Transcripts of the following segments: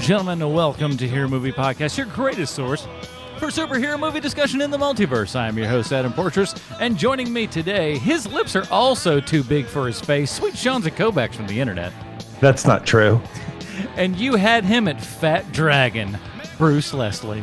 gentlemen, welcome to Hero Movie Podcast, your greatest source for superhero movie discussion in the multiverse. I am your host, Adam Portress, and joining me today, his lips are also too big for his face, Sweet Sean's and Kovacs from the internet. That's not true. And you had him at Fat Dragon, Bruce Leslie.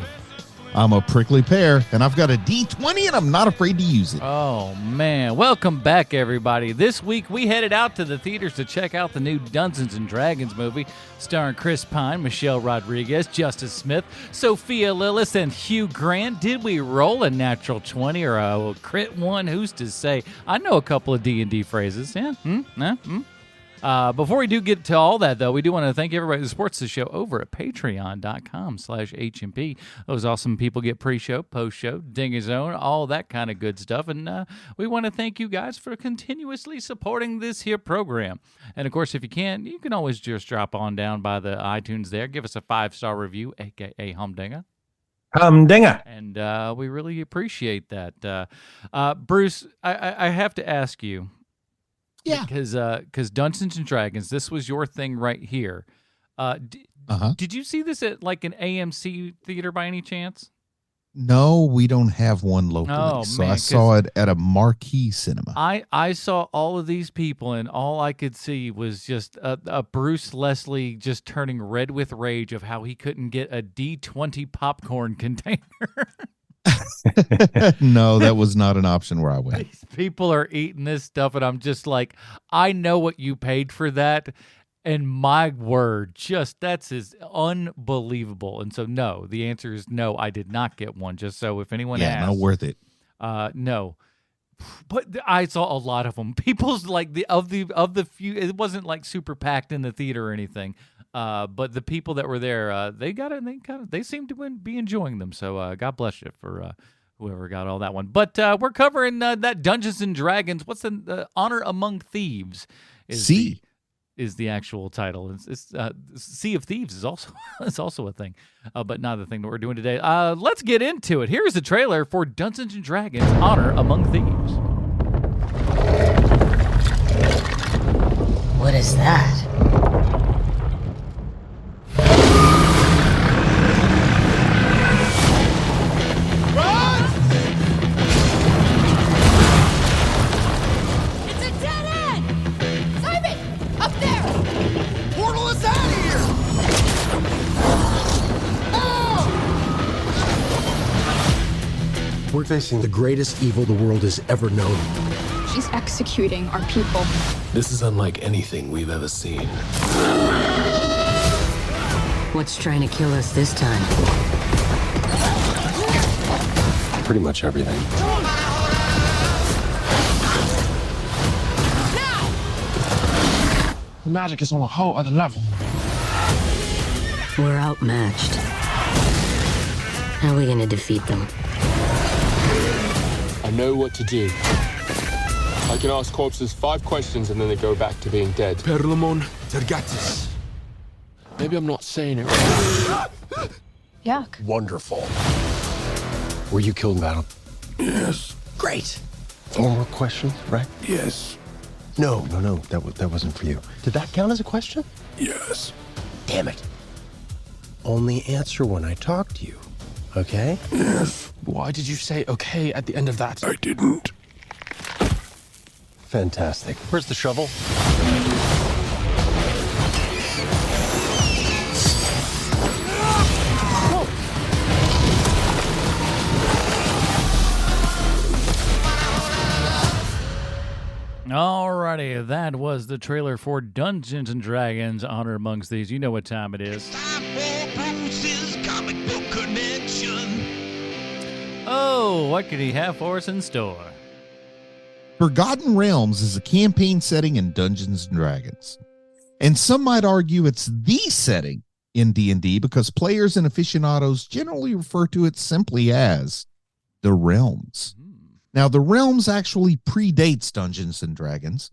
I'm a prickly pear, and I've got a D20, and I'm not afraid to use it. Oh, man. Welcome back, everybody. This week, we headed out to the theaters to check out the new Dungeons & Dragons movie starring Chris Pine, Michelle Rodriguez, Justice Smith, Sophia Lillis, and Hugh Grant. Did we roll a natural 20 or a crit 1? Who's to say? I know a couple of D&D phrases. Yeah? Before we do get to all that, though, we do want to thank everybody who supports the show over at patreon.com/HMP. Those awesome people get pre-show, post-show, ding his own, all that kind of good stuff. And we want to thank you guys for continuously supporting this here program. And, of course, if you can always just drop on down by the iTunes there. Give us a 5-star review, a.k.a. Humdinger. Humdinger. And we really appreciate that. Bruce, I have to ask you. Yeah, because Dungeons and Dragons, this was your thing right here. Did you see this at like an AMC theater by any chance? No, we don't have one locally. Oh, so man, I saw it at a marquee cinema. I saw all of these people, and all I could see was just a Bruce Leslie just turning red with rage of how he couldn't get a D20 popcorn container. No, that was not an option where I went. These people are eating this stuff, and I'm just like, I know what you paid for that, and my word, that's unbelievable. And so, no, the answer is no, I did not get one, just so if anyone asks. Not worth it. No. But I saw a lot of them. People's like of the few, it wasn't like super packed in the theater or anything. But the people that were there, they seemed to be enjoying them. So God bless you for whoever got all that one. But we're covering that Dungeons and Dragons. What's the Honor Among Thieves? Is the actual title. It's Sea of Thieves is also it's also a thing, but not the thing that we're doing today. Let's get into it. Here's the trailer for Dungeons and Dragons: Honor Among Thieves. What is that? We're facing the greatest evil the world has ever known. She's executing our people. This is unlike anything we've ever seen. What's trying to kill us this time? Pretty much everything. The magic is on a whole other level. We're outmatched. How are we gonna defeat them? I know what to do. I can ask corpses 5 questions and then they go back to being dead. Perlamon Tergatis. Maybe I'm not saying it right. Yuck. Wonderful. Were you killed in battle? Yes. Great. 4 more questions, right? Yes. No. That wasn't for you. Did that count as a question? Yes. Damn it. Only answer when I talk to you. Okay? Yes. Why did you say okay at the end of that? I didn't. Fantastic. Where's the shovel? Alrighty, that was the trailer for Dungeons and Dragons: Honor Amongst Thieves. You know what time it is. Time for Bruce's comic book connection. Oh, what could he have for us in store? Forgotten Realms is a campaign setting in Dungeons & Dragons. And some might argue it's the setting in D&D because players and aficionados generally refer to it simply as the Realms. Now, the Realms actually predates Dungeons & Dragons.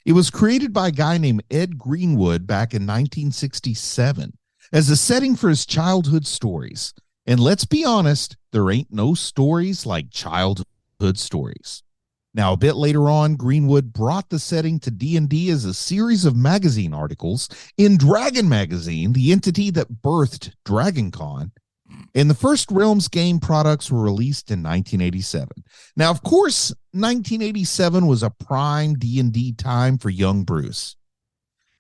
It was created by a guy named Ed Greenwood back in 1967 as a setting for his childhood stories. And let's be honest, there ain't no stories like childhood stories. Now, a bit later on, Greenwood brought the setting to D&D as a series of magazine articles in Dragon Magazine, the entity that birthed DragonCon, and the first Realms game products were released in 1987. Now, of course, 1987 was a prime D&D time for young Bruce.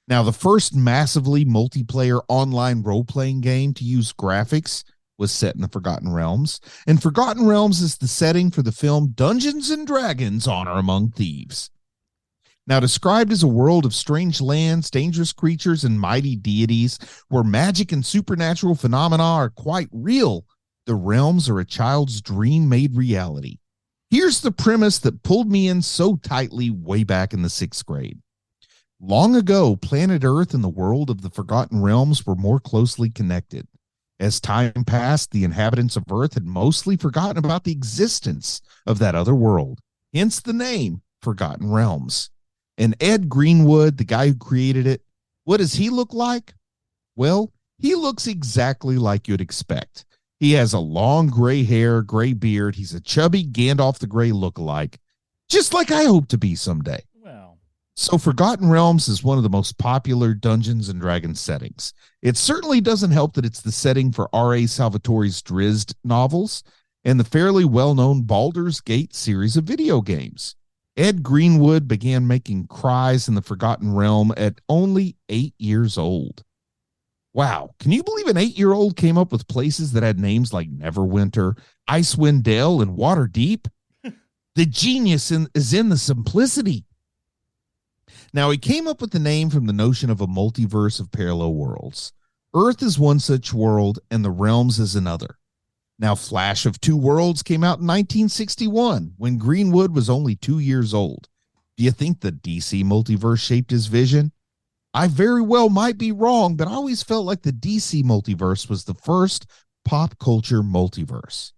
Now, the first massively multiplayer online role-playing game to use graphics was set in the Forgotten Realms, and Forgotten Realms is the setting for the film Dungeons and Dragons: Honor Among Thieves. Now, described as a world of strange lands, dangerous creatures, and mighty deities, where magic and supernatural phenomena are quite real, the realms are a child's dream made reality. Here's the premise that pulled me in so tightly way back in the 6th grade. Long ago, planet Earth and the world of the Forgotten Realms were more closely connected. As time passed, the inhabitants of Earth had mostly forgotten about the existence of that other world, hence the name Forgotten Realms. And Ed Greenwood, the guy who created it, what does he look like? Well, he looks exactly like you'd expect. He has a long gray hair, gray beard. He's a chubby Gandalf the Grey lookalike, just like I hope to be someday. So Forgotten Realms is one of the most popular Dungeons and Dragons settings. It certainly doesn't help that it's the setting for R.A. Salvatore's Drizzt novels and the fairly well-known Baldur's Gate series of video games. Ed Greenwood began making cries in the Forgotten Realm at only 8 years old. Wow, can you believe an 8-year-old came up with places that had names like Neverwinter, Icewind Dale, and Waterdeep? The genius is in the simplicity. Now, he came up with the name from the notion of a multiverse of parallel worlds. Earth is one such world, and the realms is another. Now, Flash of Two Worlds came out in 1961, when Greenwood was only 2 years old. Do you think the DC multiverse shaped his vision? I very well might be wrong, but I always felt like the DC multiverse was the first pop culture multiverse.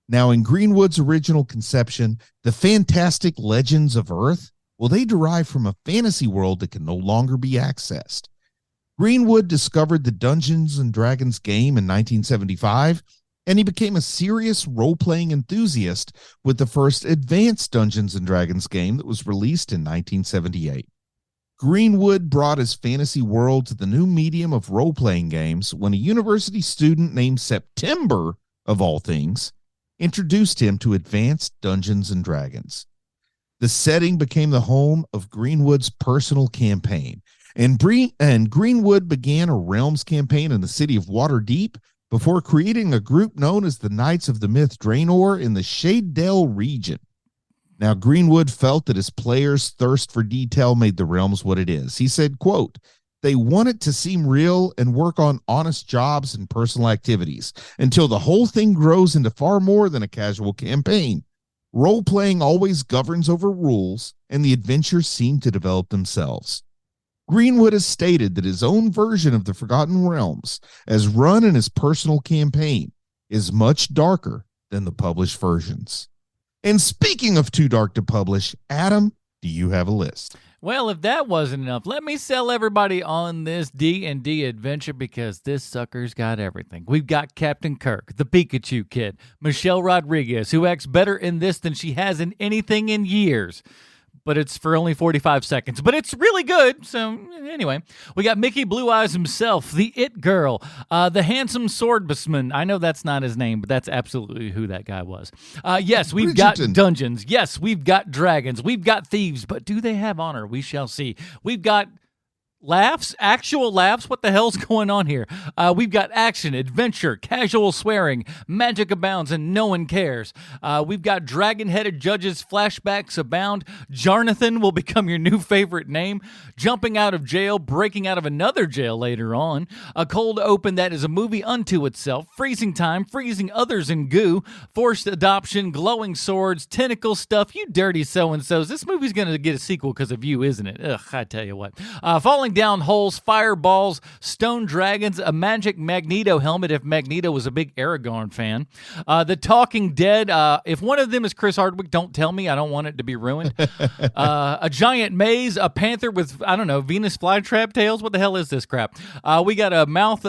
Now, in Greenwood's original conception, the fantastic legends of Earth, well, they derive from a fantasy world that can no longer be accessed. Greenwood discovered the Dungeons and Dragons game in 1975, and he became a serious role-playing enthusiast with the first advanced Dungeons and Dragons game that was released in 1978. Greenwood brought his fantasy world to the new medium of role-playing games when a university student named September, of all things, introduced him to advanced Dungeons and Dragons. The setting became the home of Greenwood's personal campaign, and Greenwood began a Realms campaign in the city of Waterdeep before creating a group known as the Knights of the Myth Draenor in the Shadedale region. Now, Greenwood felt that his players' thirst for detail made the Realms what it is. He said, quote, "They want it to seem real and work on honest jobs and personal activities until the whole thing grows into far more than a casual campaign. Role-playing always governs over rules, and the adventures seem to develop themselves." Greenwood has stated that his own version of the Forgotten Realms, as run in his personal campaign, is much darker than the published versions. And speaking of too dark to publish, Adam, do you have a list? Well, if that wasn't enough, let me sell everybody on this D&D adventure because this sucker's got everything. We've got Captain Kirk, the Pikachu kid, Michelle Rodriguez, who acts better in this than she has in anything in years. But it's for only 45 seconds. But it's really good. So anyway, we got Mickey Blue Eyes himself, the It Girl, the handsome swordsman. I know that's not his name, but that's absolutely who that guy was. Yes, we've got dungeons. Yes, we've got dragons. We've got thieves. But do they have honor? We shall see. We've got laughs, actual laughs. What the hell's going on here? We've got action, adventure, casual swearing, magic abounds, and no one cares. We've got dragon-headed judges, flashbacks abound. Jarnathan will become your new favorite name. Jumping out of jail, breaking out of another jail later on. A cold open that is a movie unto itself. Freezing time, freezing others in goo. Forced adoption, glowing swords, tentacle stuff. You dirty so-and-sos. This movie's going to get a sequel because of you, isn't it? Ugh, I tell you what. Falling down holes, fireballs, stone dragons, a magic Magneto helmet if Magneto was a big Aragorn fan. The Talking Dead. If one of them is Chris Hardwick, don't tell me. I don't want it to be ruined. A giant maze, a panther with, I don't know, Venus flytrap tails. What the hell is this crap? We got a mouth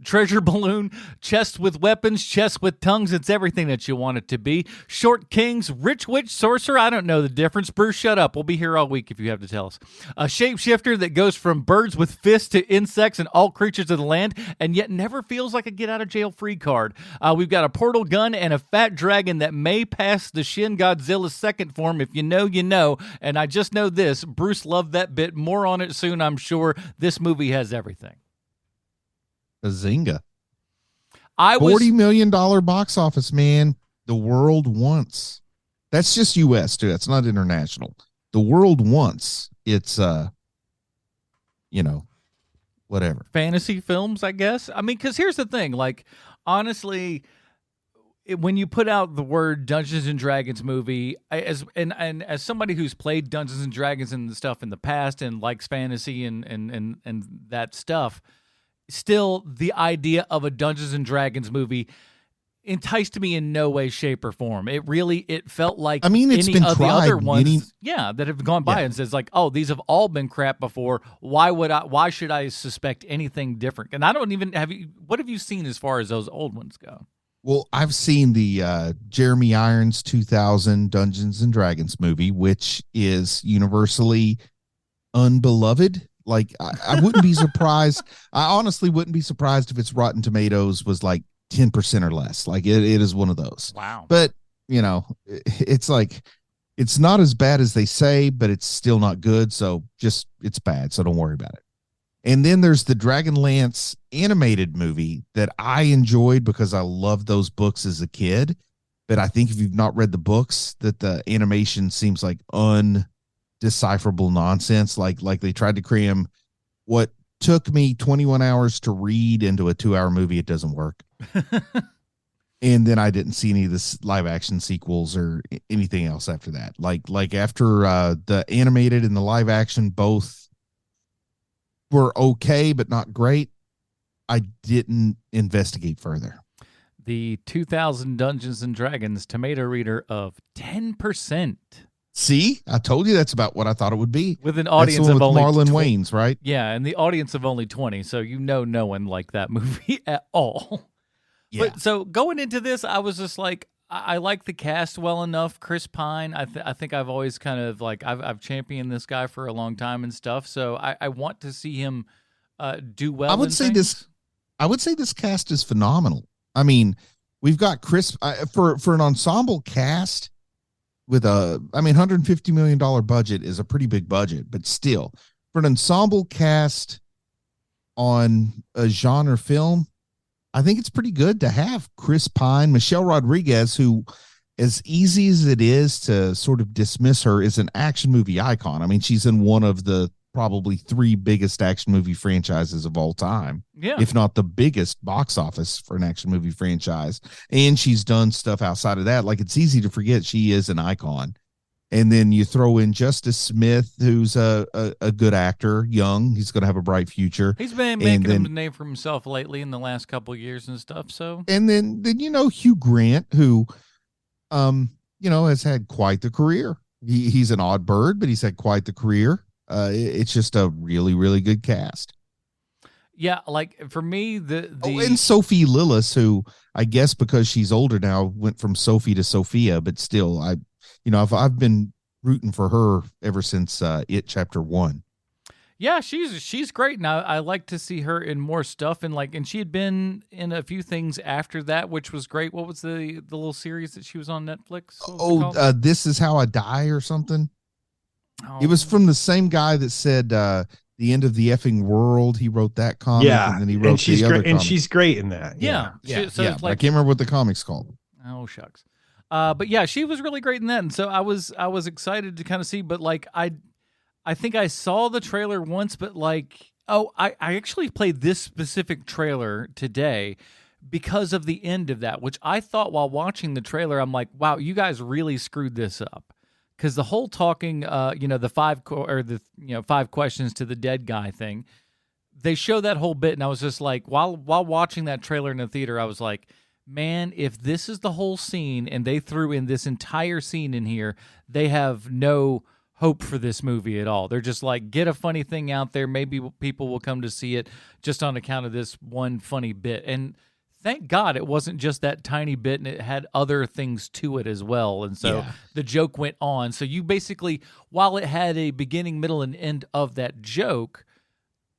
treasure balloon, chest with weapons, chest with tongues. It's everything that you want it to be. Short kings, rich witch, sorcerer. I don't know the difference. Bruce, shut up. We'll be here all week if you have to tell us. A shapeshifter that goes from birds with fists to insects and all creatures of the land, and yet never feels like a get out of jail free card. We've got a portal gun and a fat dragon that may pass the Shin Godzilla's second form. If you know, you know. And I just know this. Bruce loved that bit. More on it soon, I'm sure. This movie has everything. Bazinga. $40 million box office, man. The world wants. That's just U.S. too. That's not international. The world wants. It's whatever. Fantasy films, I guess. I mean, because here's the thing. Like, honestly, when you put out the word Dungeons and Dragons movie, as somebody who's played Dungeons and Dragons and stuff in the past and likes fantasy and that stuff, still the idea of a Dungeons and Dragons movie enticed me in no way, shape, or form. It felt like it's any been of the tried other ones, that have gone by and says like, oh, these have all been crap before. Why should I suspect anything different? And I don't even what have you seen as far as those old ones go? Well, I've seen the Jeremy Irons 2000 Dungeons and Dragons movie, which is universally unbeloved. Like, I wouldn't be surprised. I honestly wouldn't be surprised if its Rotten Tomatoes was like 10% or less. Like, it is one of those. Wow. But, it's like, it's not as bad as they say, but it's still not good. So it's bad. So don't worry about it. And then there's the Dragonlance animated movie that I enjoyed because I loved those books as a kid. But I think if you've not read the books, that the animation seems like undecipherable nonsense. Like they tried to cram what took me 21 hours to read into a 2-hour movie. It doesn't work. And then I didn't see any of the live action sequels or anything else after that. Like after the animated and the live action both were okay, but not great, I didn't investigate further. The 2000 Dungeons and Dragons tomato reader of 10%. See, I told you that's about what I thought it would be. With an audience of only Marlon Wayans, right? Yeah, and the audience of only 20, so no one liked that movie at all. Yeah. But so going into this, I was just like, I like the cast well enough. Chris Pine, I think I've always kind of like I've championed this guy for a long time and stuff. So I want to see him do well. I would say this cast is phenomenal. I mean, we've got Chris for an ensemble cast with $150 million budget is a pretty big budget, but still for an ensemble cast on a genre film, I think it's pretty good to have Chris Pine, Michelle Rodriguez, who, as easy as it is to sort of dismiss her, is an action movie icon. I mean, she's in one of the probably 3 biggest action movie franchises of all time, if not the biggest box office for an action movie franchise. And she's done stuff outside of that. Like, it's easy to forget she is an icon. And then you throw in Justice Smith, who's a good actor, young. He's going to have a bright future. He's been making a name for himself lately in the last couple of years and stuff. So, and then Hugh Grant, who, has had quite the career. He's an odd bird, but he's had quite the career. It's just a really, really good cast. Yeah, like for me, and Sophie Lillis, who I guess because she's older now went from Sophie to Sophia, but still, I've been rooting for her ever since It Chapter 1. Yeah, she's great, and I like to see her in more stuff, and she had been in a few things after that, which was great. What was the little series that she was on Netflix? This Is How I Die or something. It was from the same guy that said The End of the Effing World. He wrote that comic, and then he wrote the other comic. And she's great in that. Yeah. I can't remember what the comic's called. Oh, shucks. But yeah, she was really great in that, and so I was excited to kind of see. But like I think I saw the trailer once, but like I actually played this specific trailer today because of the end of that, which I thought while watching the trailer, I'm like, wow, you guys really screwed this up. because the whole talking, the five questions to the dead guy thing, they show that whole bit, and I was just like, while watching that trailer in the theater, I was like, man, if this is the whole scene and they threw in this entire scene in here, they have no hope for this movie at all. They're just like, get a funny thing out there. Maybe people will come to see it just on account of this one funny bit. And thank God it wasn't just that tiny bit, and it had other things to it as well. And so the joke went on. So you basically, while it had a beginning, middle, and end of that joke,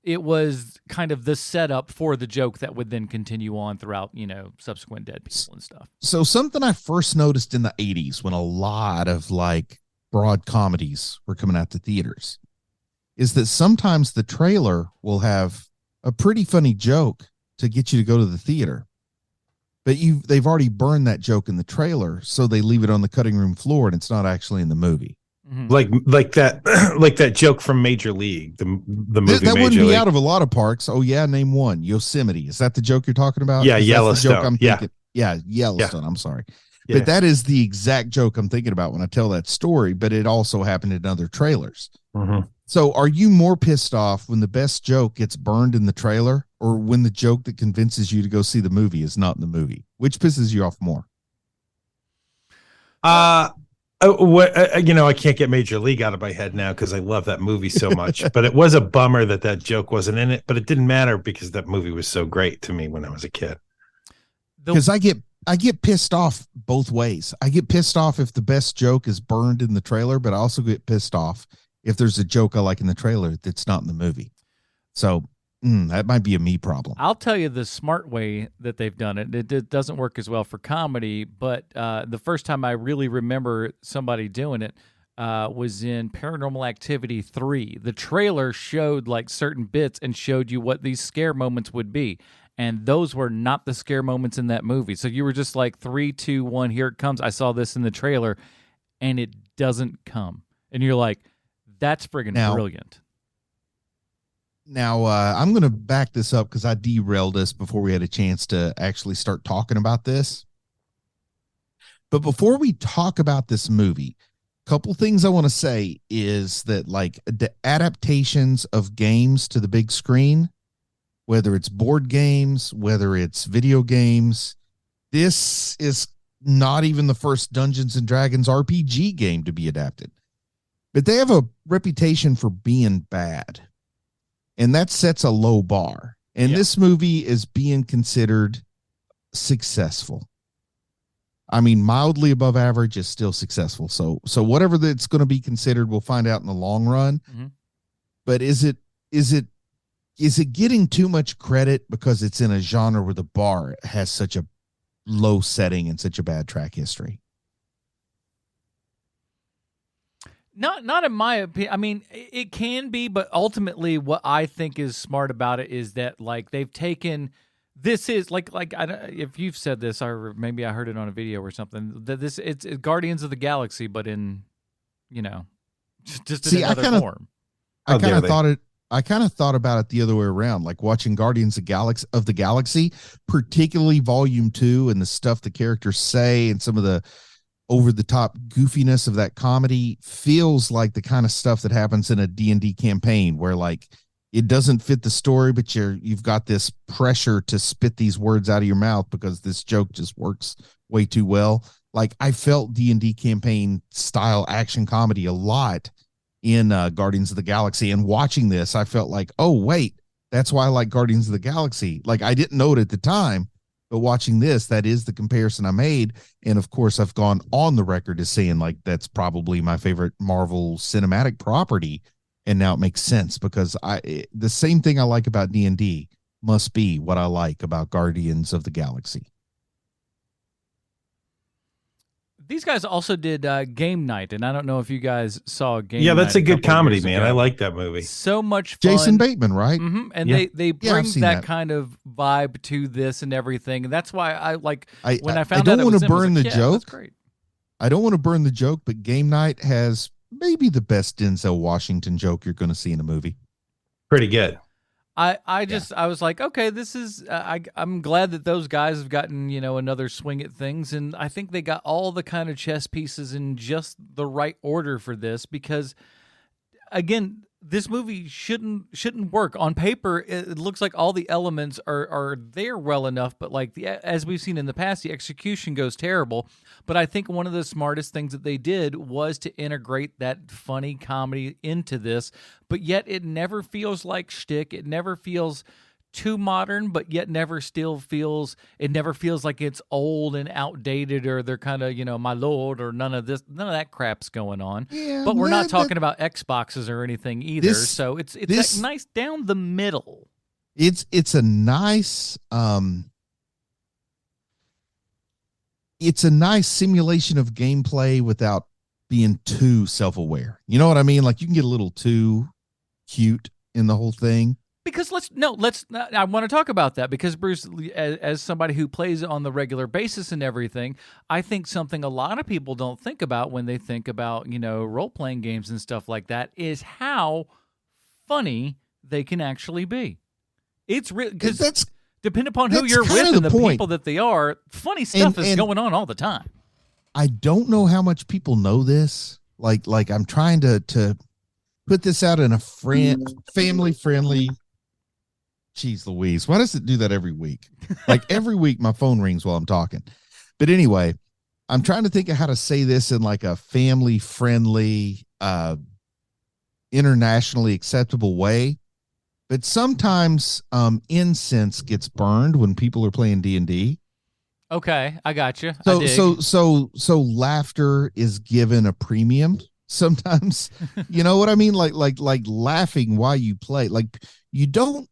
it was kind of the setup for the joke that would then continue on throughout, subsequent dead people and stuff. So something I first noticed in the 80s when a lot of like broad comedies were coming out to theaters is that sometimes the trailer will have a pretty funny joke to get you to go to the theater. But they've already burned that joke in the trailer, so they leave it on the cutting room floor and it's not actually in the movie. Like that joke from Major League, the movie. That Major wouldn't be League. out of a lot of parks. Oh yeah, name one. Yosemite. Is that the joke you're talking about? Yeah, That's Yellowstone. the joke I'm thinking. Yeah, Yellowstone. I'm sorry. But that is the exact joke I'm thinking about when I tell that story, but it also happened in other trailers. Mm-hmm. So are you more pissed off when the best joke gets burned in the trailer, or when the joke that convinces you to go see the movie is not in the movie? Which pisses you off more? I can't get Major League out of my head now because I love that movie so much. But it was a bummer that joke wasn't in it. But it didn't matter because that movie was so great to me when I was a kid. Because I get pissed off both ways. I get pissed off if the best joke is burned in the trailer, but I also get pissed off if there's a joke I like in the trailer that's not in the movie. So that might be a me problem. I'll tell you the smart way that they've done it. It doesn't work as well for comedy, but the first time I really remember somebody doing it was in Paranormal Activity 3. The trailer showed like certain bits and showed you what these scare moments would be. And those were not the scare moments in that movie. So you were just like 3, 2, 1, here it comes. I saw this in the trailer, and it doesn't come. And you're like, that's friggin' brilliant. Now, I'm going to back this up because I derailed us before we had a chance to actually start talking about this. But before we talk about this movie, a couple things I want to say is that like the adaptations of games to the big screen, whether it's board games, whether it's video games, this is not even the first Dungeons and Dragons RPG game to be adapted. But they have a reputation for being bad. And that sets a low bar. And this movie is being considered successful. I mean, mildly above average is still successful. So whatever that's going to be considered, we'll find out in the long run. Mm-hmm. But is it getting too much credit because it's in a genre where the bar has such a low setting and such a bad track history? Not in my opinion. I mean, it can be, but ultimately what I think is smart about it is that like they've taken, this is like if you've said this, or maybe I heard it on a video or something, that it's Guardians of the Galaxy, but in, just in another form. I kind of thought about it the other way around, like watching Guardians of the Galaxy, particularly Volume 2 and the stuff the characters say and some of the over-the-top goofiness of that comedy feels like the kind of stuff that happens in a D&D campaign where like it doesn't fit the story, but you've got this pressure to spit these words out of your mouth because this joke just works way too well. Like I felt D&D campaign style action comedy a lot in Guardians of the Galaxy, and watching this, I felt like, oh wait, that's why I like Guardians of the Galaxy. Like I didn't know it at the time, but watching this, that is the comparison I made. And of course, I've gone on the record as saying like that's probably my favorite Marvel cinematic property. And now it makes sense because the same thing I like about D&D must be what I like about Guardians of the Galaxy. These guys also did Game Night, and I don't know if you guys saw Game Night. Yeah, that's a good comedy, man. I like that movie. So much fun. Jason Bateman, right? Mm-hmm. And they bring that kind of vibe to this and everything. And that's why I like when I found out it was him, I was like, burn the yeah, joke. That's great. I don't want to burn the joke, but Game Night has maybe the best Denzel Washington joke you're going to see in a movie. Pretty good. I was like, okay, this is I'm glad that those guys have gotten, another swing at things, and I think they got all the kind of chess pieces in just the right order for this, because again, this movie shouldn't work on paper. It looks like all the elements are there well enough, but like as we've seen in the past, the execution goes terrible. But I think one of the smartest things that they did was to integrate that funny comedy into this, but yet it never feels like shtick. It never feels too modern, but yet it never feels like it's old and outdated, or they're kind of, my lord, or none of that crap's going on. Yeah, but we're not talking about Xboxes or anything either. So it's like nice down the middle. It's a nice it's a nice simulation of gameplay without being too self-aware. You know what I mean? Like, you can get a little too cute in the whole thing. Because I want to talk about that, because Bruce, as somebody who plays on the regular basis and everything, I think something a lot of people don't think about when they think about, role-playing games and stuff like that is how funny they can actually be. It's really, because that's depending upon who you're with and the people that they are, funny stuff is going on all the time. I don't know how much people know this. Like I'm trying to put this out in a family-friendly. Jeez Louise, why does it do that every week? Like every week my phone rings while I'm talking. But anyway, I'm trying to think of how to say this in like a family-friendly, internationally acceptable way. But sometimes incense gets burned when people are playing D&D. Okay, I got you. So laughter is given a premium sometimes. You know what I mean? Like laughing while you play. Like, you don't.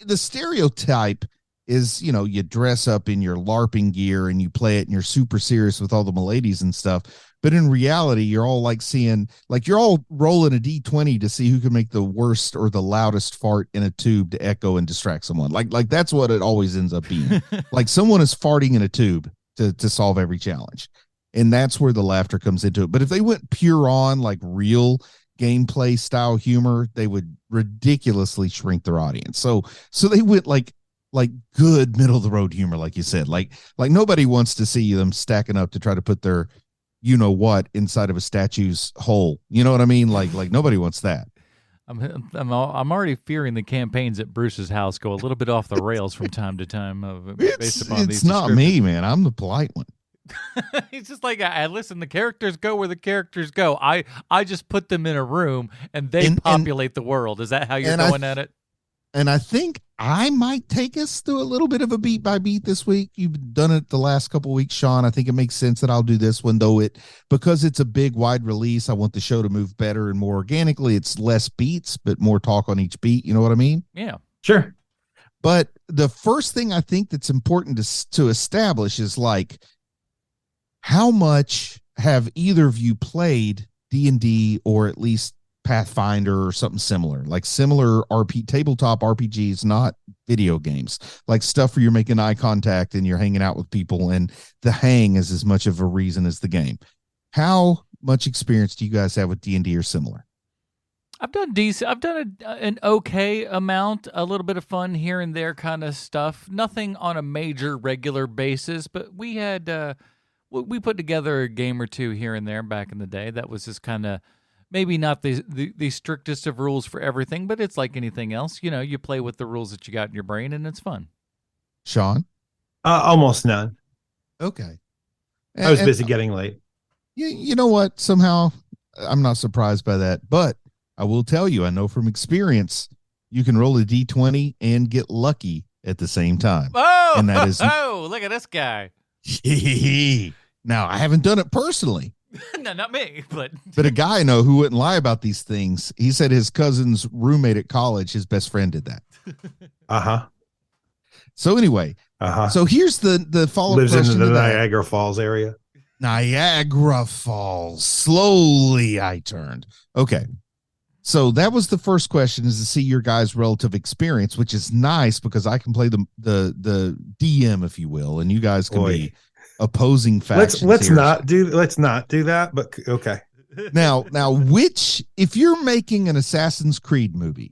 The stereotype is, you dress up in your LARPing gear and you play it and you're super serious with all the miladies and stuff. But in reality, you're all you're all rolling a D20 to see who can make the worst or the loudest fart in a tube to echo and distract someone. Like that's what it always ends up being. Like someone is farting in a tube to solve every challenge. And that's where the laughter comes into it. But if they went pure on like real gameplay style humor, they would ridiculously shrink their audience. So they went like good middle of the road humor, like you said. Like nobody wants to see them stacking up to try to put their what inside of a statue's hole. You know what I mean? Like nobody wants that. I'm already fearing the campaigns at Bruce's house go a little bit off the rails from time to time. Based upon it's not me, man. I'm the polite one. It's just like, I listen, the characters go where the characters go. I just put them in a room and they populate the world. Is that how you're going at it? And I think I might take us through a little bit of a beat by beat this week. You've done it the last couple of weeks, Sean. I think it makes sense that I'll do this one, though because it's a big wide release. I want the show to move better and more organically. It's less beats, but more talk on each beat. You know what I mean? Yeah, sure. But the first thing I think that's important to establish is like, how much have either of you played D&D or at least Pathfinder or something similar, like similar tabletop RPGs, not video games, like stuff where you're making eye contact and you're hanging out with people and the hang is as much of a reason as the game. How much experience do you guys have with D&D or similar? I've done decent. I've done an okay amount, a little bit of fun here and there kind of stuff. Nothing on a major regular basis, but we had we put together a game or two here and there back in the day. That was just kind of maybe not the strictest of rules for everything, but it's like anything else. You play with the rules that you got in your brain, and it's fun. Sean? Almost none. Okay. I was busy getting late. You know what? Somehow I'm not surprised by that, but I will tell you, I know from experience, you can roll a D20 and get lucky at the same time. Oh, and that is look at this guy. Now, I haven't done it personally. No, not me, but a guy I know who wouldn't lie about these things. He said his cousin's roommate at college, his best friend did that. Uh-huh. So anyway, so here's the follow-up lives question. In the Niagara Falls area. Niagara Falls. Slowly I turned. Okay. So that was the first question, is to see your guys' relative experience, which is nice because I can play the DM, if you will, and you guys can be opposing factions. Let's not do that, but okay. Now, if you're making an Assassin's Creed movie,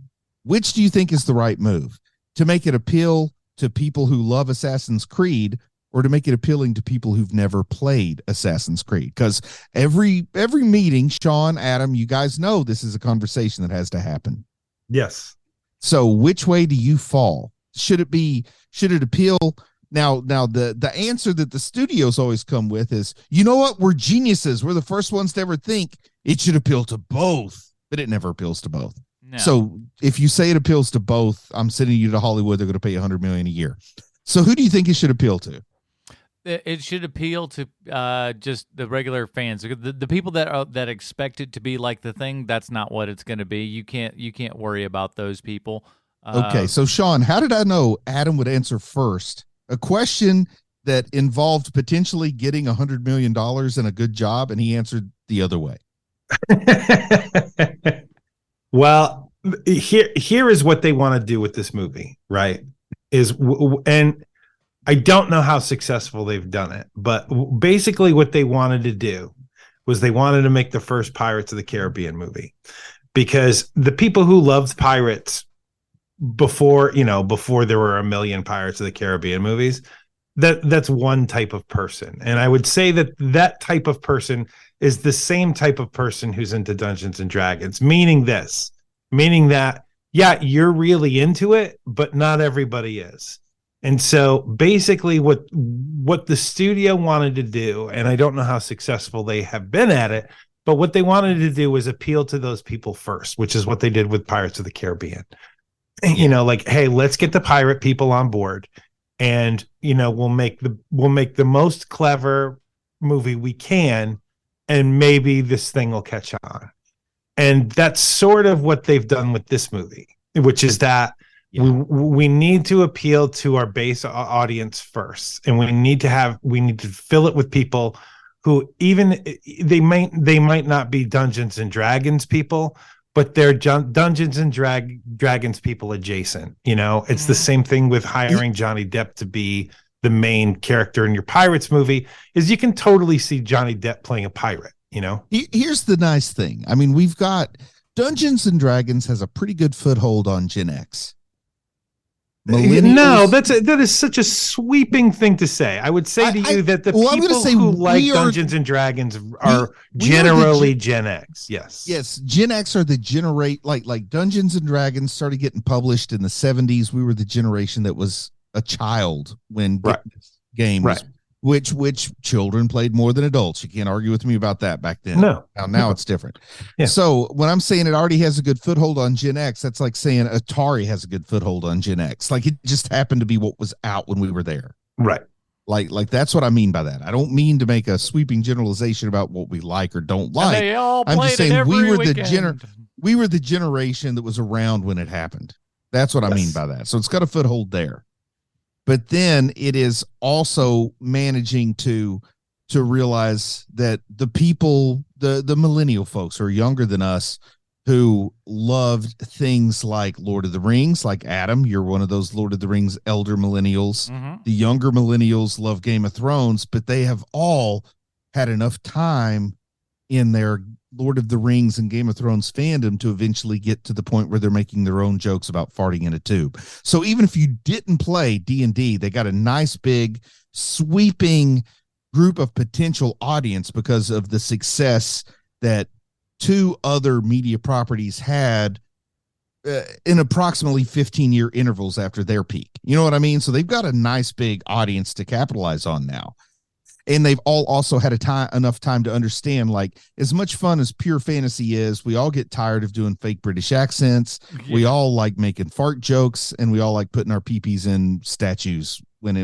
Which do you think is the right move? To make it appeal to people who love Assassin's Creed, or to make it appealing to people who've never played Assassin's Creed? Because every meeting, Sean, Adam, you guys know this is a conversation that has to happen. Yes. So which way do you fall? Should it appeal? Now the answer that the studios always come with is, you know what? We're geniuses. We're the first ones to ever think it should appeal to both, but it never appeals to both. No. So if you say it appeals to both, I'm sending you to Hollywood. They're going to pay $100 million a year. So who do you think it should appeal to? It should appeal to just the regular fans. The people that expect it to be like the thing. That's not what it's going to be. You can't worry about those people. Okay, so Sean, how did I know Adam would answer first? A question that involved potentially getting $100 million and a good job, and he answered the other way. Well, here is what they want to do with this movie, right? And I don't know how successful they've done it, but basically what they wanted to do was they wanted to make the first Pirates of the Caribbean movie, because the people who loved pirates before there were a million Pirates of the Caribbean movies, that's one type of person. And I would say that type of person is the same type of person who's into Dungeons and Dragons, meaning that, yeah, you're really into it, but not everybody is. And so basically what the studio wanted to do, and I don't know how successful they have been at it, but what they wanted to do was appeal to those people first, which is what they did with Pirates of the Caribbean. Like, hey, let's get the pirate people on board, and we'll make the most clever movie we can, and maybe this thing will catch on. And that's sort of what they've done with this movie, which is that we need to appeal to our base audience first, and we need to fill it with people who, even they might not be Dungeons and Dragons people, but they're Dungeons and Dragons people adjacent. It's the same thing with hiring Johnny Depp to be the main character in your Pirates movie. Is you can totally see Johnny Depp playing a pirate. Here's the nice thing. I mean, we've got Dungeons and Dragons has a pretty good foothold on Gen X. No, that is such a sweeping thing to say. I would say to you that the people who like Dungeons and Dragons are generally Gen X. Yes, Gen X are the generate like Dungeons and Dragons started getting published in the 70s. We were the generation that was a child when game was, which children played more than adults. You can't argue with me about that back then. No. Now it's different. Yeah. So when I'm saying it already has a good foothold on Gen X, that's like saying Atari has a good foothold on Gen X. Like, it just happened to be what was out when we were there. Right. Like that's what I mean by that. I don't mean to make a sweeping generalization about what we like or don't like. They all I'm just saying we were the generation that was around when it happened. That's what I mean by that. So it's got a foothold there. But then it is also managing to realize that the people, the millennial folks who are younger than us, who loved things like Lord of the Rings, like Adam, you're one of those Lord of the Rings elder millennials. Mm-hmm. The younger millennials love Game of Thrones, but they have all had enough time in their Lord of the Rings and Game of Thrones fandom to eventually get to the point where they're making their own jokes about farting in a tube. So even if you didn't play D&D, they got a nice big sweeping group of potential audience because of the success that two other media properties had in approximately 15-year intervals after their peak. You know what I mean? So they've got a nice big audience to capitalize on now. And they've all also had enough time to understand, like, as much fun as pure fantasy is, we all get tired of doing fake British accents. Yeah. We all like making fart jokes, and we all like putting our peepees in statues when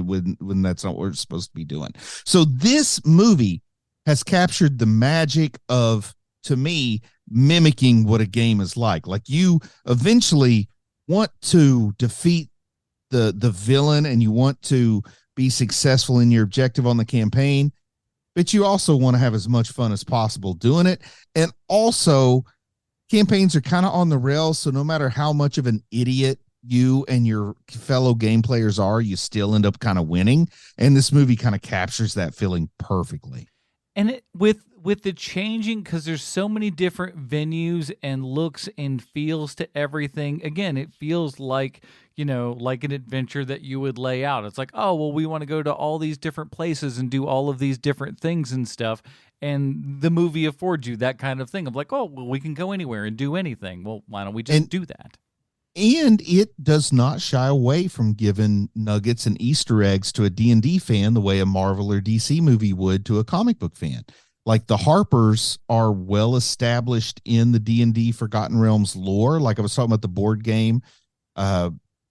that's not what we're supposed to be doing. So this movie has captured the magic of, to me, mimicking what a game is like. Like, you eventually want to defeat the villain, and you want to be successful in your objective on the campaign, but you also want to have as much fun as possible doing it. And also, campaigns are kind of on the rails, so no matter how much of an idiot you and your fellow game players are, you still end up kind of winning. And this movie kind of captures that feeling perfectly. And with with the changing, because there's so many different venues and looks and feels to everything. Again, it feels like, like an adventure that you would lay out. It's like, oh, well, we want to go to all these different places and do all of these different things and stuff. And the movie affords you that kind of thing of like, oh, well, we can go anywhere and do anything. Well, why don't we just do that? And it does not shy away from giving nuggets and Easter eggs to a D&D fan the way a Marvel or DC movie would to a comic book fan. Like the Harpers are well established in the D&D Forgotten Realms lore. Like I was talking about the board game,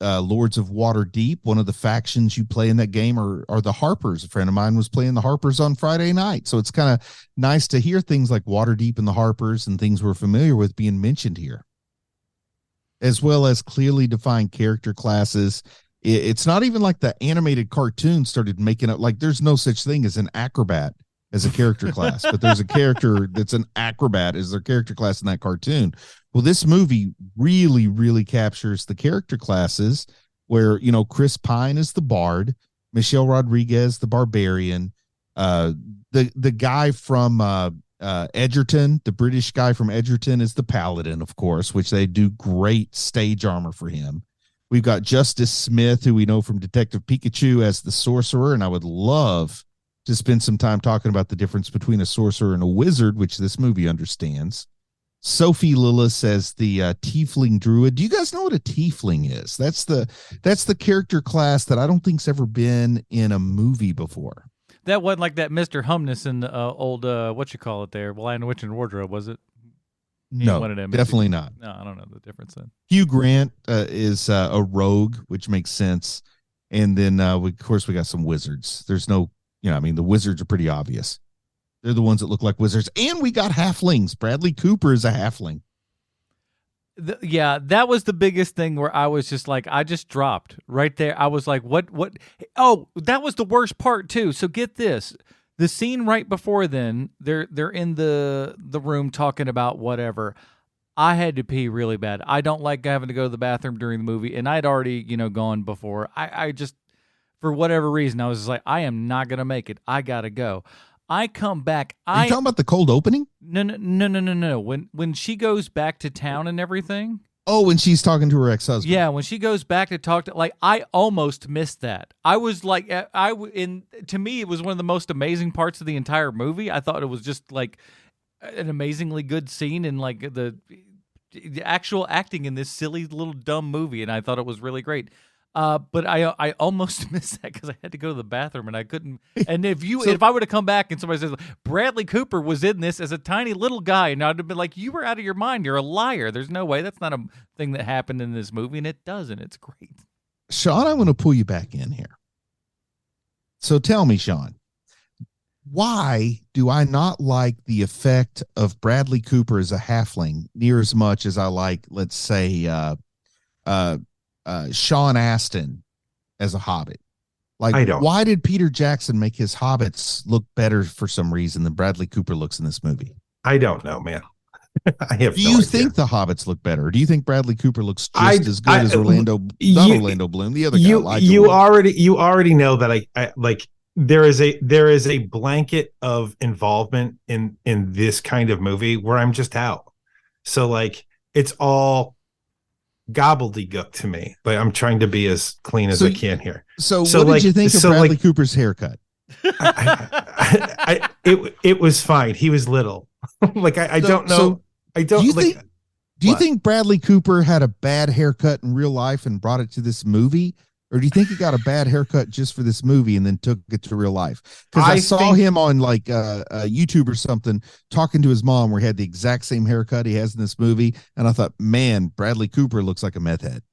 Lords of Waterdeep. One of the factions you play in that game are the Harpers. A friend of mine was playing the Harpers on Friday night. So it's kind of nice to hear things like Waterdeep and the Harpers and things we're familiar with being mentioned here, as well as clearly defined character classes. It's not even like the animated cartoon started making it like there's no such thing as an acrobat as a character class, but there's a character that's an acrobat as their character class in that cartoon. Well, this movie really, really captures the character classes where, Chris Pine is the bard, Michelle Rodriguez, the barbarian, the guy from Edgerton, the British guy from Edgerton is the paladin, of course, which they do great stage armor for him. We've got Justice Smith, who we know from Detective Pikachu, as the sorcerer, and I would love to spend some time talking about the difference between a sorcerer and a wizard, which this movie understands. Sophie Lillis as the tiefling druid. Do you guys know what a tiefling is? That's the character class that I don't think's ever been in a movie before. That wasn't like that Mr. Humness in the old, what you call it there, Lion, Witch, and Wardrobe, was it? No, definitely not. No, I don't know the difference then. Hugh Grant is a rogue, which makes sense. And then, of course, we got some wizards. There's no, the wizards are pretty obvious. They're the ones that look like wizards. And we got halflings. Bradley Cooper is a halfling. Yeah, that was the biggest thing where I was just like, I just dropped right there. I was like, what? Oh, that was the worst part too. So get this. The scene right before then, they're in the room talking about whatever. I had to pee really bad. I don't like having to go to the bathroom during the movie, and I'd already, gone before. I just, for whatever reason, I was just like, I am not gonna make it. I gotta go. I come back. Are you talking about the cold opening? No. When she goes back to town and everything. Oh, when she's talking to her ex-husband. Yeah, when she goes back to talk to, I almost missed that. I was like, to me, it was one of the most amazing parts of the entire movie. I thought it was just like an amazingly good scene and like the actual acting in this silly little dumb movie, and I thought it was really great. But I almost missed that because I had to go to the bathroom and I couldn't. And if I would have come back and somebody says Bradley Cooper was in this as a tiny little guy, and I'd have been like, you were out of your mind. You're a liar. There's no way. That's not a thing that happened in this movie, and it doesn't. It's great. Sean, I'm going to pull you back in here. So tell me, Sean, why do I not like the effect of Bradley Cooper as a halfling near as much as I like, let's say, Sean Astin as a hobbit? Like, I don't. Why did Peter Jackson make his hobbits look better for some reason than Bradley Cooper looks in this movie? I don't know, man. I have. Do you think the hobbits look better? Or do you think Bradley Cooper looks just as good as Orlando? Not Orlando Bloom, the other guy. You already know that I like. There is a blanket of involvement in this kind of movie where I'm just out. So like it's all gobbledygook to me, but I'm trying to be as clean as I can here. So what did you think of Bradley Cooper's haircut? It was fine. He was little. Like I don't know. So do you think Bradley Cooper had a bad haircut in real life and brought it to this movie? Or do you think he got a bad haircut just for this movie and then took it to real life? Because I saw him on like YouTube or something talking to his mom where he had the exact same haircut he has in this movie. And I thought, man, Bradley Cooper looks like a meth head.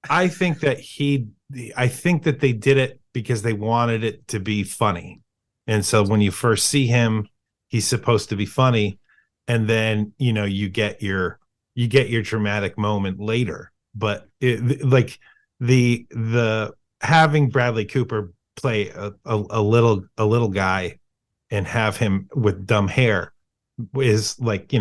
I think that they did it because they wanted it to be funny. And so when you first see him, he's supposed to be funny. And then, you get your dramatic moment later. But the having Bradley Cooper play a little guy and have him with dumb hair is like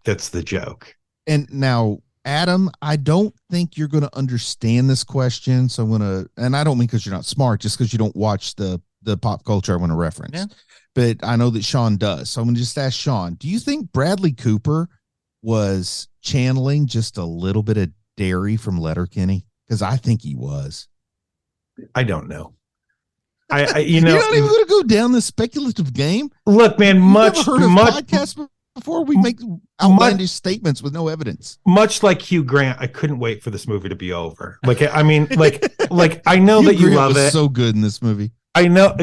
that's the joke. And now, Adam, I don't think you're going to understand this question, so I'm going to, and I don't mean because you're not smart, just because you don't watch the the pop culture I want to reference. Yeah. But I know that Sean does. So I'm going to just ask Sean, do you think Bradley Cooper was channeling just a little bit of Derry from Letterkenny? Because I think he was. I don't know. You're not even going to go down this speculative game. Look, man, You've much never heard of podcasts before we make outlandish statements with no evidence. Much like Hugh Grant, I couldn't wait for this movie to be over. Like, I mean, like I know Hugh that you Grant love was it. so good in this movie. I know,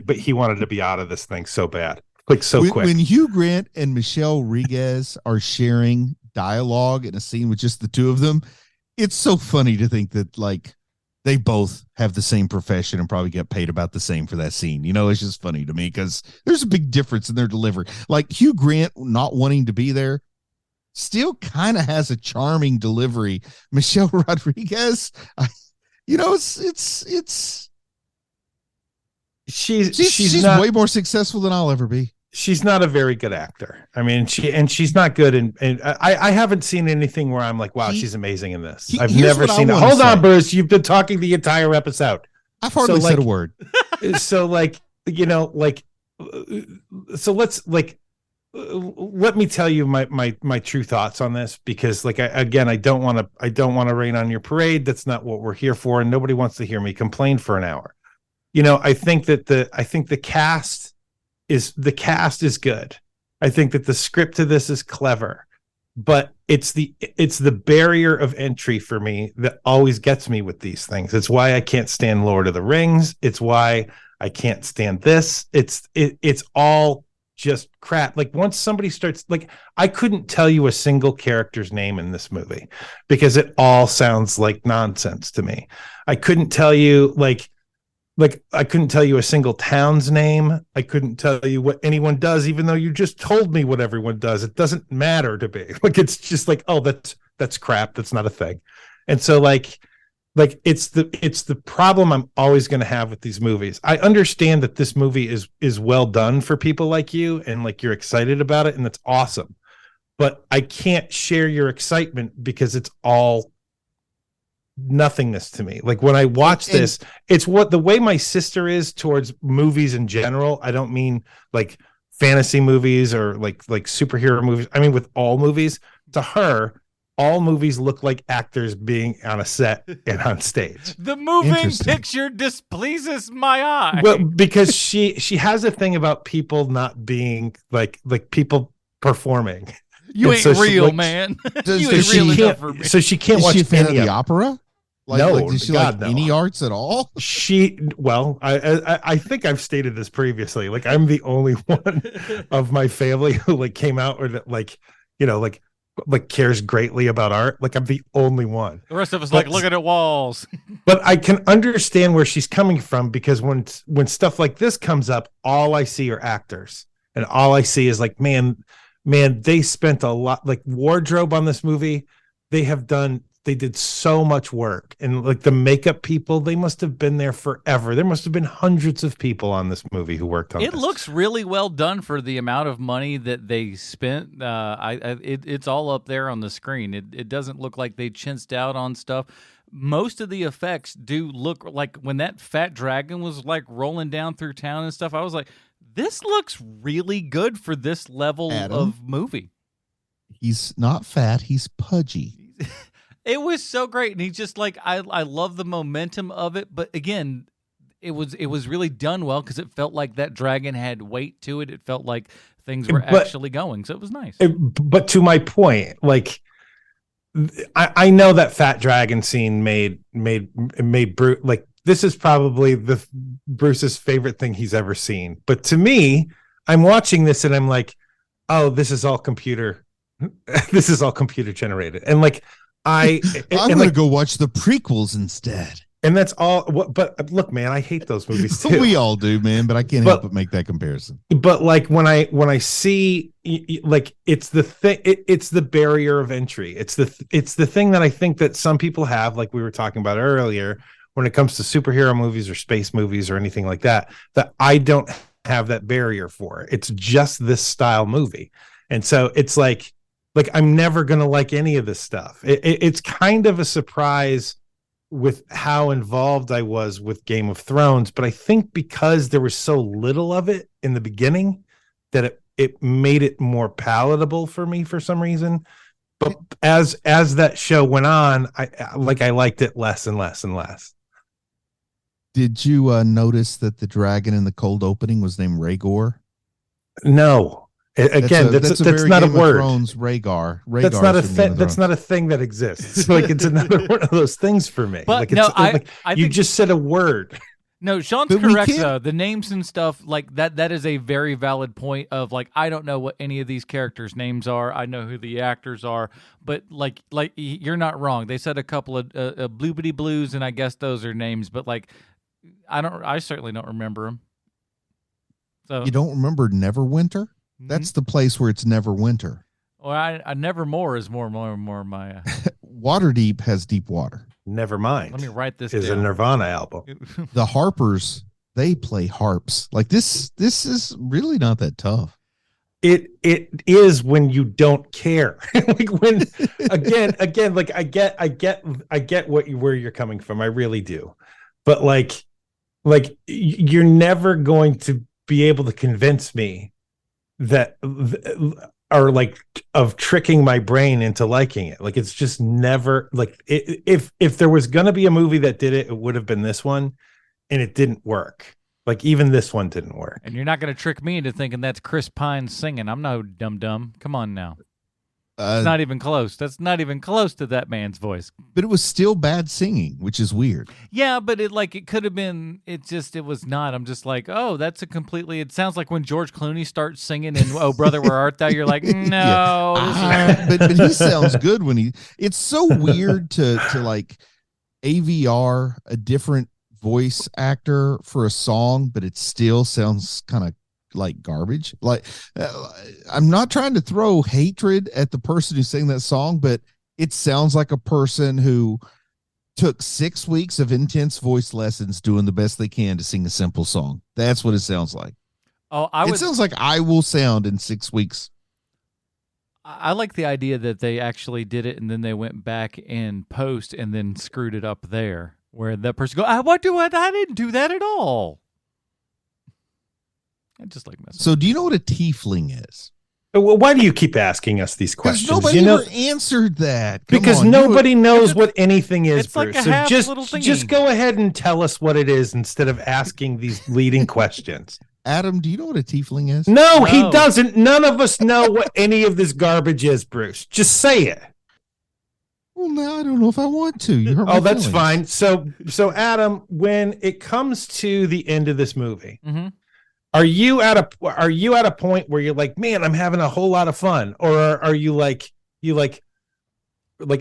but he wanted to be out of this thing so bad, like so quick. When Hugh Grant and Michelle Rodriguez are sharing dialogue in a scene with just the two of them, it's so funny to think that like they both have the same profession and probably get paid about the same for that scene. You know, it's just funny to me because there's a big difference in their delivery. Like Hugh Grant not wanting to be there still kind of has a charming delivery. Michelle Rodriguez, she's not, way more successful than I'll ever be. She's not a very good actor. I mean, she's not good. And I haven't seen anything where I'm like, wow, she's amazing in this. I've never seen it. Hold on, Bruce. You've been talking the entire episode. I've hardly said a word. So like, so let's like, let me tell you my true thoughts on this, because like, I don't want to rain on your parade. That's not what we're here for. And nobody wants to hear me complain for an hour. I think the cast is good. I think that the script to this is clever, but it's the barrier of entry for me that always gets me with these things. It's why I can't stand Lord of the Rings. It's why I can't stand this. It's all just crap. Like once somebody starts, like I couldn't tell you a single character's name in this movie because it all sounds like nonsense to me. I couldn't tell you like I couldn't tell you a single town's name. I couldn't tell you what anyone does, even though you just told me what everyone does. It doesn't matter to me. Like, it's just like, oh, that's crap. That's not a thing. And so like it's the problem I'm always going to have with these movies. I understand that this movie is well done for people like you and like you're excited about it. And that's awesome. But I can't share your excitement because it's all nothingness to me. Like when I watch this, it's what the way my sister is towards movies in general. I don't mean like fantasy movies or like superhero movies. I mean with all movies. To her, all movies look like actors being on a set and on stage. The moving picture displeases my eye. Well, because she has a thing about people not being like people performing. You ain't real, man. You ain't real enough for me. So she can't watch any of the of opera. No, does she God, like any arts at all? I think I've stated this previously. Like I'm the only one of my family who like came out or that like cares greatly about art. Like I'm the only one. The rest of us like looking at walls. But I can understand where she's coming from because when stuff like this comes up, all I see are actors, and all I see is like, man, they spent a lot, like wardrobe on this movie. They did so much work, and like the makeup people, they must have been there forever. There must have been hundreds of people on this movie who worked on it. It looks really well done for the amount of money that they spent. It's all up there on the screen. It doesn't look like they chinsed out on stuff. Most of the effects do look like when that fat dragon was like rolling down through town and stuff. I was like, this looks really good for this level of movie. He's not fat. He's pudgy. It was so great, and he's just like I love the momentum of it. But again, it was really done well because it felt like that dragon had weight to it. It felt like things were actually going, so it was nice. But to my point, like I know that fat dragon scene made Bruce like this is probably Bruce's favorite thing he's ever seen. But to me, I'm watching this and I'm like, oh, this is all computer generated, and like. I'm going to go watch the prequels instead. And that's all. But look, man, I hate those movies too. We all do, man. But I can't help but make that comparison. But like when I see like it's the thing, it's the barrier of entry. It's the thing that I think that some people have, like we were talking about earlier, when it comes to superhero movies or space movies or anything like that. That I don't have that barrier for. It's just this style movie, and so it's like I'm never going to like any of this stuff. It's kind of a surprise with how involved I was with Game of Thrones, but I think because there was so little of it in the beginning that it made it more palatable for me for some reason. But as that show went on, I liked it less and less and less. Did you notice that the dragon in the cold opening was named Rhaegar? No. Again, that's very not Game a word. of Thrones, Rhaegar. That's not a thing. That's not a thing that exists. Like, it's another one of those things for me. But like, no, it's, I you think, just said a word. No, Sean's But we correct can't- though. The names and stuff like that. That is a very valid point. Of like, I don't know what any of these characters' names are. I know who the actors are, but like you're not wrong. They said a couple of Bloobity Blues, and I guess those are names. But like, I certainly don't remember them. So You don't remember Neverwinter? That's the place where it's Neverwinter. Or I Nevermore is more my. Waterdeep has deep water. Never mind. Let me write this is down. a Nirvana album. The Harpers, they play harps. Like this is really not that tough. It is when you don't care. Like when again, like I get where you're coming from. I really do. But like you're never going to be able to convince me that or like of tricking my brain into liking it. Like, it's just never like if there was going to be a movie that did it, it would have been this one, and it didn't work. Like, even this one didn't work. And you're not going to trick me into thinking that's Chris Pine singing. I'm no dumb. Come on now. It's not even close. That's not even close to that man's voice. But it was still bad singing, which is weird. Yeah, but it could have been. It was not. I'm just like, oh, that's a completely. It sounds like when George Clooney starts singing in "Oh Brother, Where Art Thou?" You're like, no. Yeah. But he sounds good when he. It's so weird to like AVR a different voice actor for a song, but it still sounds kind of like garbage. Like, I'm not trying to throw hatred at the person who sang that song, but it sounds like a person who took 6 weeks of intense voice lessons doing the best they can to sing a simple song. That's what it sounds like. Oh, it sounds like I will sound in 6 weeks. I like the idea that they actually did it and then they went back in post and then screwed it up there, where that person go, I didn't do that at all. I just like messing. So do you know what a tiefling is? Well, why do you keep asking us these questions? Nobody ever answered that. Because nobody knows what anything is, it's like Bruce. a half So little thingy. just go ahead and tell us what it is instead of asking these leading questions. Adam, do you know what a tiefling is? No, he doesn't. None of us know what any of this garbage is, Bruce. Just say it. Well, now I don't know if I want to. You hurt my that's feelings. fine. So Adam, when it comes to the end of this movie, Mm-hmm. are you at a point where you're like, man, I'm having a whole lot of fun, or are you like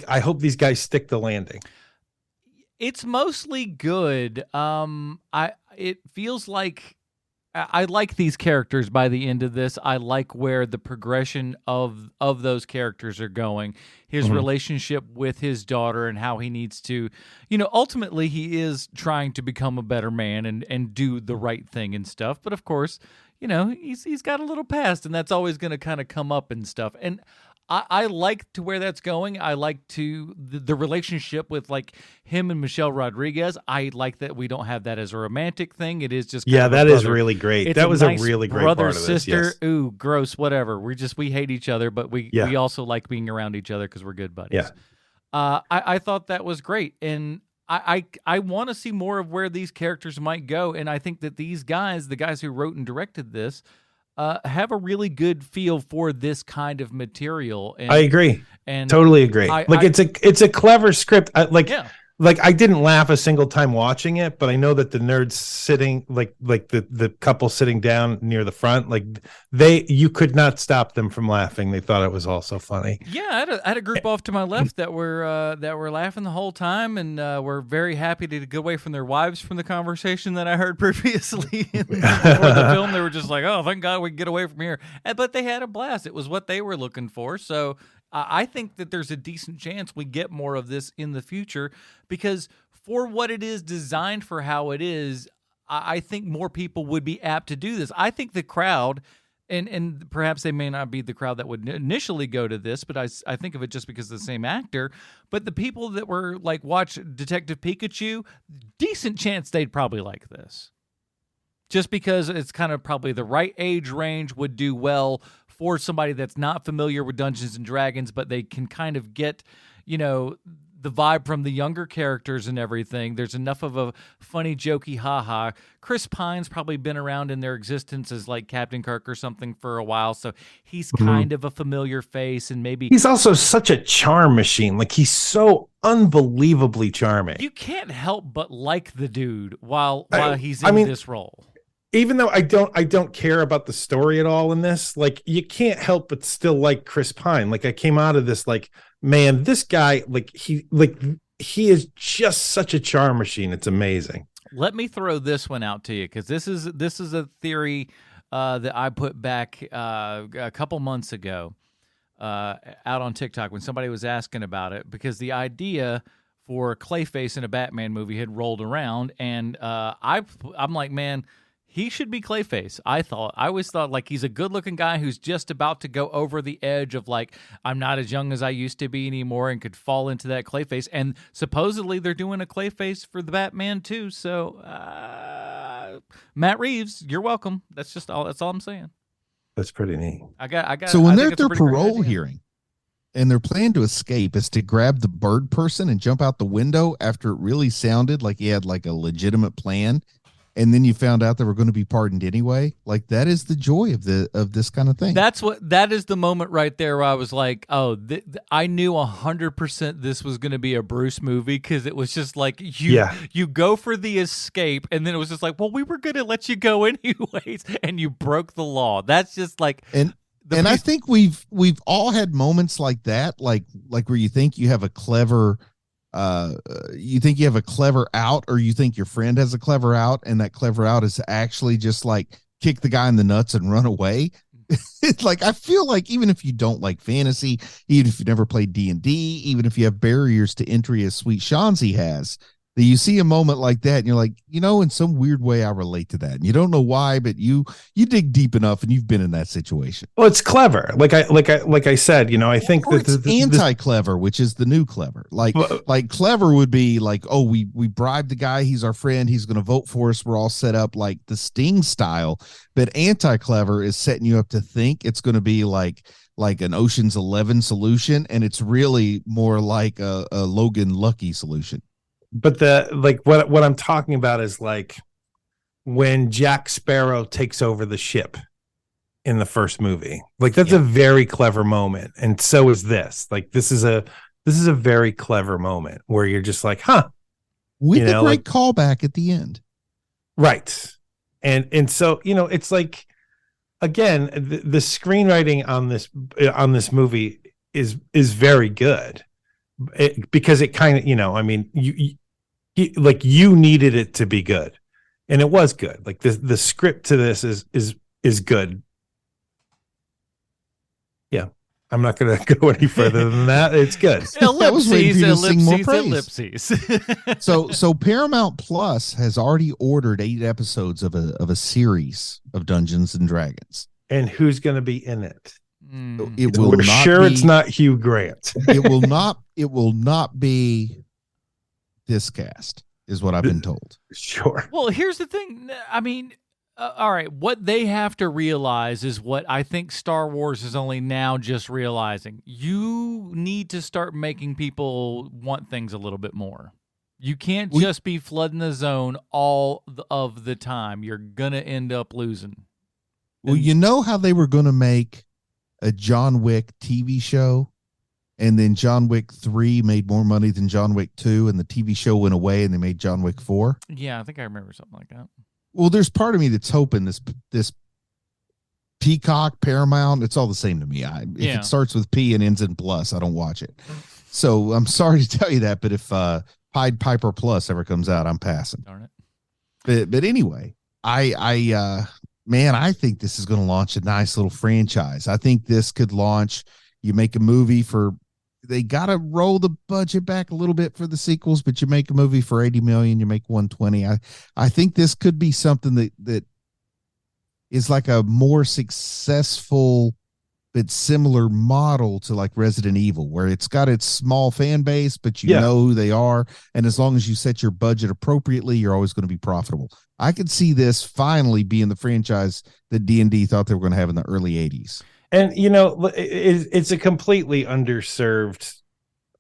I hope these guys stick the landing? It's mostly good. It feels like I like these characters by the end of this. I like where the progression of those characters are going. His relationship with his daughter and how he needs to, ultimately he is trying to become a better man and do the right thing and stuff. But of course, he's got a little past, and that's always going to kind of come up and stuff. And I like to where that's going. I like to the relationship with like him and Michelle Rodriguez. I like that we don't have that as a romantic thing. It is just that is really great. It's that was nice a really great brother part of sister. this. Yes. Ooh, gross. Whatever. We hate each other, but we also like being around each other because we're good buddies. Yeah. I thought that was great, and I want to see more of where these characters might go, and I think that these guys, the guys who wrote and directed this, have a really good feel for this kind of material. And, I agree. And totally agree. It's a clever script. Like I didn't laugh a single time watching it, but I know that the nerds sitting like the couple sitting down near the front, like you could not stop them from laughing. They thought it was all so funny. Yeah, I had a group off to my left that were laughing the whole time, and were very happy to get away from their wives from the conversation that I heard previously before the film. They were just like, "Oh, thank God we can get away from here!" But they had a blast. It was what they were looking for. So I think that there's a decent chance we get more of this in the future, because for what it is designed for, how it is, I think more people would be apt to do this. I think the crowd and perhaps they may not be the crowd that would initially go to this, but I think of it just because of the same actor. But the people that were like watch Detective Pikachu, decent chance they'd probably like this, just because it's kind of probably the right age range, would do well for somebody that's not familiar with Dungeons and Dragons, but they can kind of get, the vibe from the younger characters and everything. There's enough of a funny, jokey ha-ha. Chris Pine's probably been around in their existence as like Captain Kirk or something for a while, so he's kind of a familiar face, and maybe... He's also such a charm machine. Like, he's so unbelievably charming. You can't help but like the dude while he's I in mean, this role. Even though I don't care about the story at all in this, like, you can't help but still like Chris Pine. Like, I came out of this like, man, this guy, he is just such a charm machine. It's amazing. Let me throw this one out to you, because this is a theory that I put back a couple months ago out on TikTok when somebody was asking about it, because the idea for Clayface in a Batman movie had rolled around, and I'm like, man, he should be Clayface. I always thought like he's a good-looking guy who's just about to go over the edge of like, I'm not as young as I used to be anymore, and could fall into that Clayface. And supposedly they're doing a Clayface for the Batman too. So Matt Reeves, you're welcome. That's all I'm saying. That's pretty neat. I got. So when I they're think at it's a their pretty great parole idea. hearing and their plan to escape is to grab the bird person and jump out the window after it really sounded like he had like a legitimate plan, and then you found out they were going to be pardoned anyway. Like, that is the joy of this kind of thing. That is the moment right there where I was like, oh, I knew 100% this was going to be a Bruce movie, because it was just like you go for the escape, and then it was just like, well, we were going to let you go anyways, and you broke the law. That's just like... And I think we've all had moments like that, like where you think you have a clever out, or you think your friend has a clever out, and that clever out is actually just like kick the guy in the nuts and run away. It's like, I feel like even if you don't like fantasy, even if you never played D&D, even if you have barriers to entry as Sweet Shanzi has, that you see a moment like that and you're like, in some weird way I relate to that. And you don't know why, but you dig deep enough and you've been in that situation. Well, it's clever. Like I said, I think or it's anti-clever, which is the new clever. Like clever would be like, oh, we bribed the guy, he's our friend, he's going to vote for us, we're all set up like the Sting style. But anti-clever is setting you up to think it's going to be like an Ocean's 11 solution, and it's really more like a Logan Lucky solution. But what I'm talking about is like when Jack Sparrow takes over the ship in the first movie. Like, that's a very clever moment, and so is this. Like, this is a very clever moment where you're just like, huh, with a great callback at the end, right? And so it's like, again, the screenwriting on this movie is very good. Because it kind of, you needed it to be good, and it was good. Like, the script to this is good. Yeah, I'm not going to go any further than that. It's good. Ellipses. So Paramount Plus has already ordered 8 episodes of a series of Dungeons and Dragons. And who's going to be in it? We're sure it's not Hugh Grant. It will not be this cast, is what I've been told. Sure. Well, here's the thing. I mean, all right, what they have to realize is what I think Star Wars is only now just realizing. You need to start making people want things a little bit more. You can't just be flooding the zone all of the time. You're going to end up losing. Well, you know how they were going to make a John Wick TV show, and then John Wick 3 made more money than John Wick 2, and the TV show went away and they made John Wick 4? Yeah, I think I remember something like that. Well, there's part of me that's hoping this Peacock, Paramount, it's all the same to me. If it starts with P and ends in plus, I don't watch it. So I'm sorry to tell you that, but if Pied Piper Plus ever comes out, I'm passing. Darn it. But anyway, I think this is going to launch a nice little franchise. I think this could launch. You make a movie they got to roll the budget back a little bit for the sequels, but you make a movie for $80 million, you make $120. I think this could be something that is like a more successful but similar model to like Resident Evil, where it's got its small fan base, but you know who they are. And as long as you set your budget appropriately, you're always going to be profitable. I could see this finally being the franchise that D&D thought they were going to have in the early 80s. And, you know, it's a completely underserved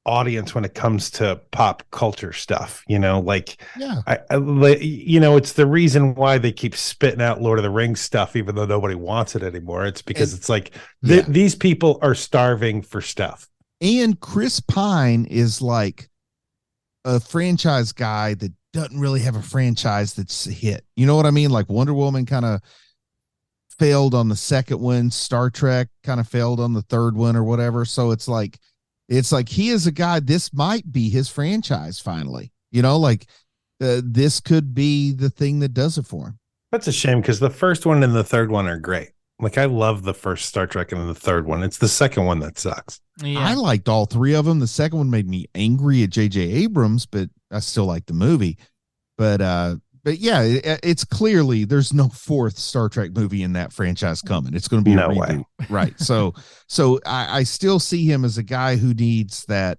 audience when it comes to pop culture stuff, you know, like, you know, it's the reason why they keep spitting out Lord of the Rings stuff, even though nobody wants it anymore. It's because it's like these people are starving for stuff. And Chris Pine is like a franchise guy that doesn't really have a franchise that's a hit. You know what I mean? Like Wonder Woman kind of failed on the second one. Star Trek kind of failed on the third one or whatever. So it's like he is a guy, this might be his franchise finally, you know, like this could be the thing that does it for him. That's a shame because the first one and the third one are great. Like I love the first Star Trek and the third one. It's the second one that sucks. Yeah. I liked all three of them. The second one made me angry at J.J. Abrams, but I still like the movie. But yeah, it's clearly there's no fourth Star Trek movie in that franchise coming. It's going to be a reboot. Way. Right. So I still see him as a guy who needs that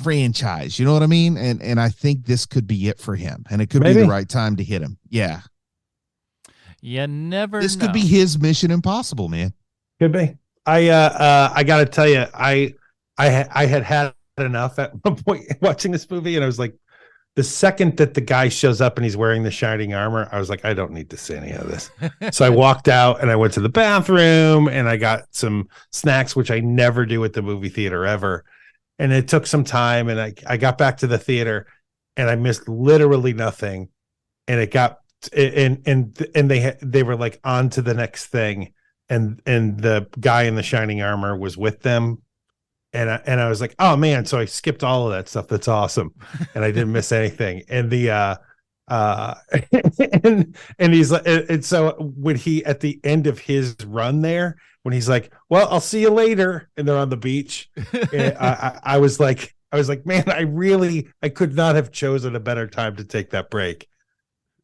franchise. You know what I mean? And I think this could be it for him. And it could be the right time to hit him. Yeah. You never This know. could be his Mission Impossible, man. Could be. I got to tell you, I had enough at one point watching this movie, and I was like, the second that the guy shows up and he's wearing the shining armor, I was like, I don't need to see any of this. So I walked out and I went to the bathroom and I got some snacks, which I never do at the movie theater ever. And it took some time, and I got back to the theater and I missed literally nothing. And it got and they were like on to the next thing, and the guy in the shining armor was with them. And I was like, oh man, so I skipped all of that stuff. That's awesome. And I didn't miss anything. And and he's like, and so when he, at the end of his run there, when he's like, well, I'll see you later, and they're on the beach, I was like, man, I could not have chosen a better time to take that break.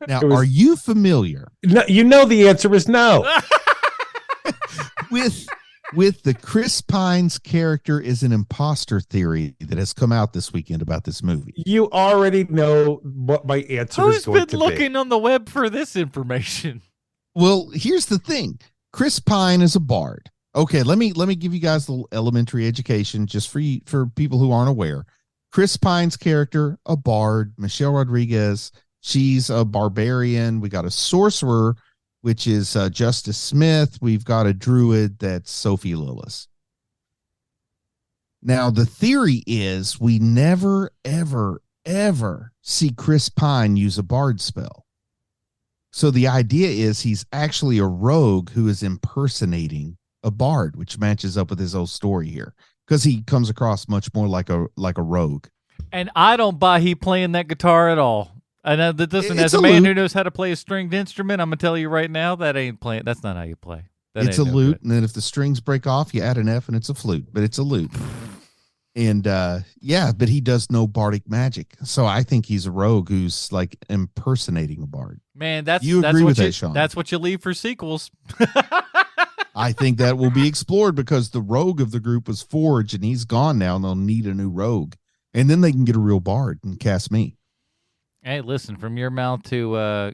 Now, are you familiar? No, you know, the answer is no. with the Chris Pine's character is an imposter theory that has come out this weekend about this movie. You already know what my answer is going to be. Who's been looking on the web for this information? Well, here's the thing. Chris Pine is a bard. Okay, let me give you guys a little elementary education just for people who aren't aware. Chris Pine's character, a bard. Michelle Rodriguez, she's a barbarian. We got a sorcerer, which is Justice Smith. We've got a druid, that's Sophie Lillis. Now, the theory is we never, ever, ever see Chris Pine use a bard spell. So the idea is he's actually a rogue who is impersonating a bard, which matches up with his old story here, because he comes across much more like a rogue. And I don't buy he playing that guitar at all. I know that this, as a man who knows how to play a stringed instrument, I'm gonna tell you right now that ain't playing. That's not how you play. It's a lute, and then if the strings break off, you add an F, and it's a flute. But it's a lute. And yeah, but he does no bardic magic, so I think he's a rogue who's like impersonating a bard. Man, that's Sean? That's what you leave for sequels. I think that will be explored because the rogue of the group was Forge, and he's gone now, and they'll need a new rogue, and then they can get a real bard and cast me. Hey, listen, from your mouth to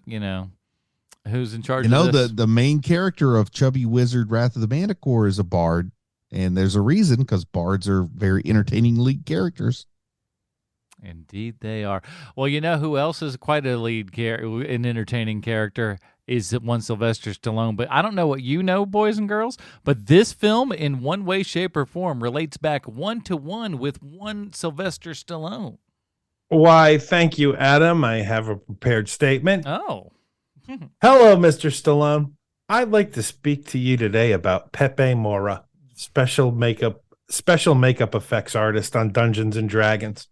who's in charge? The main character of Chubby Wizard Wrath of the Manticore is a bard, and there's a reason, because bards are very entertaining lead characters. Indeed, they are. Well, you know who else is quite a an entertaining character is one Sylvester Stallone. But I don't know what you know, boys and girls, but this film, in one way, shape, or form, relates back 1-to-1 with one Sylvester Stallone. Why, thank you, Adam. I have a prepared statement. Oh. Hello, Mr. Stallone. I'd like to speak to you today about Pepe Mora, special makeup effects artist on Dungeons and Dragons,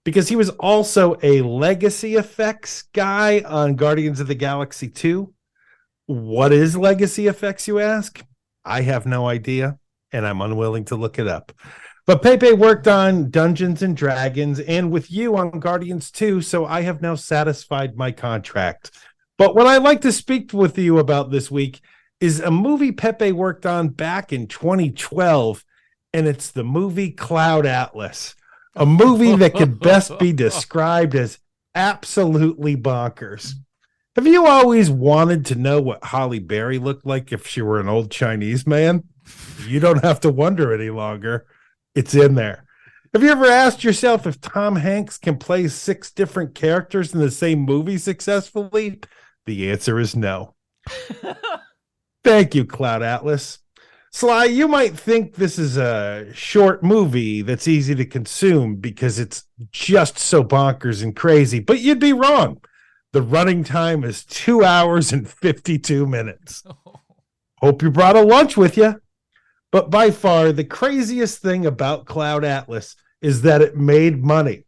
because he was also a legacy effects guy on Guardians of the Galaxy 2. What is legacy effects, you ask? I have no idea, and I'm unwilling to look it up. But Pepe worked on Dungeons and Dragons and with you on Guardians 2, so I have now satisfied my contract. But what I'd like to speak with you about this week is a movie Pepe worked on back in 2012, and it's the movie Cloud Atlas, a movie that could best be described as absolutely bonkers. Have you always wanted to know what Holly Berry looked like if she were an old Chinese man? You don't have to wonder any longer. It's in there. Have you ever asked yourself if Tom Hanks can play 6 different characters in the same movie successfully? The answer is no. Thank you, Cloud Atlas. Sly, you might think this is a short movie that's easy to consume because it's just so bonkers and crazy, but you'd be wrong. The running time is 2 hours and 52 minutes. Hope you brought a lunch with you. But by far, the craziest thing about Cloud Atlas is that it made money.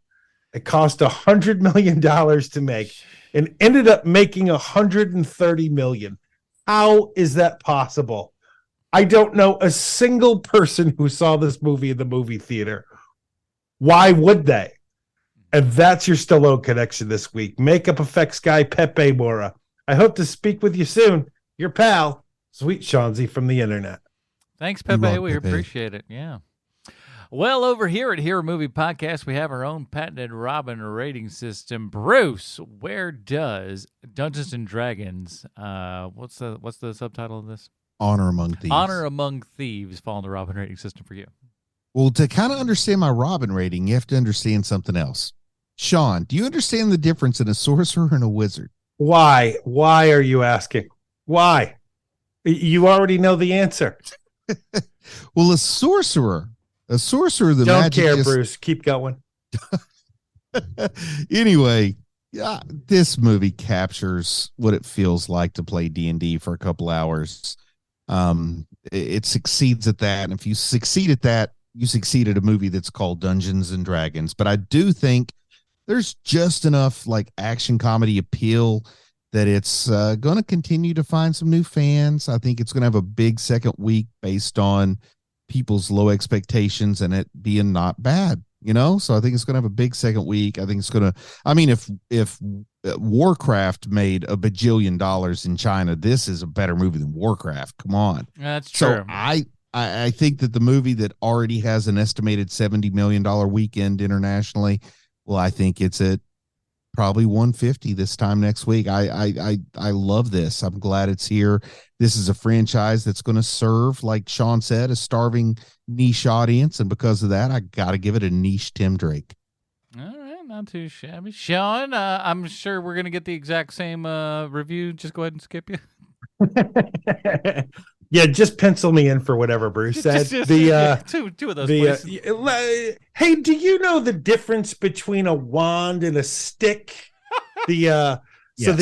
It cost $100 million to make and ended up making $130 million. How is that possible? I don't know a single person who saw this movie in the movie theater. Why would they? And that's your Stallone connection this week. Makeup effects guy Pepe Mora. I hope to speak with you soon. Your pal, Sweet Shawnzy from the internet. Thanks, Pepe. We appreciate it. Yeah. Well, over here at Hero Movie Podcast, we have our own patented Robin rating system. Bruce, where does Dungeons and Dragons, what's the subtitle of this? Honor Among Thieves. Honor Among Thieves fall in the Robin rating system for you? Well, to kind of understand my Robin rating, you have to understand something else. Sean, do you understand the difference in a sorcerer and a wizard? Why? Why are you asking? Why? You already know the answer. Well, a sorcerer, the Don't magic care, just... Bruce. Keep going. Anyway, yeah, this movie captures what it feels like to play D&D for a couple hours. It succeeds at that, and if you succeed at that, you succeed at a movie that's called Dungeons and Dragons. But I do think there's just enough like action comedy appeal that it's going to continue to find some new fans. I think it's going to have a big second week based on people's low expectations and it being not bad, you know? So I think it's going to have a big second week. I think it's going to, I mean, if Warcraft made $1 bajillion in China, this is a better movie than Warcraft. Come on. That's true. So I think that the movie that already has an estimated $70 million weekend internationally, well, I think it's at probably 150 this time next week. I love this. I'm glad it's here. This is a franchise that's going to serve, like Sean said, a starving niche audience. And because of that, I got to give it a niche Tim Drake. All right. Not too shabby. Sean, I'm sure we're going to get the exact same review. Just go ahead and skip you. Yeah, just pencil me in for whatever Bruce said. Two of those, please. Hey, do you know the difference between a wand and a stick? Yes. So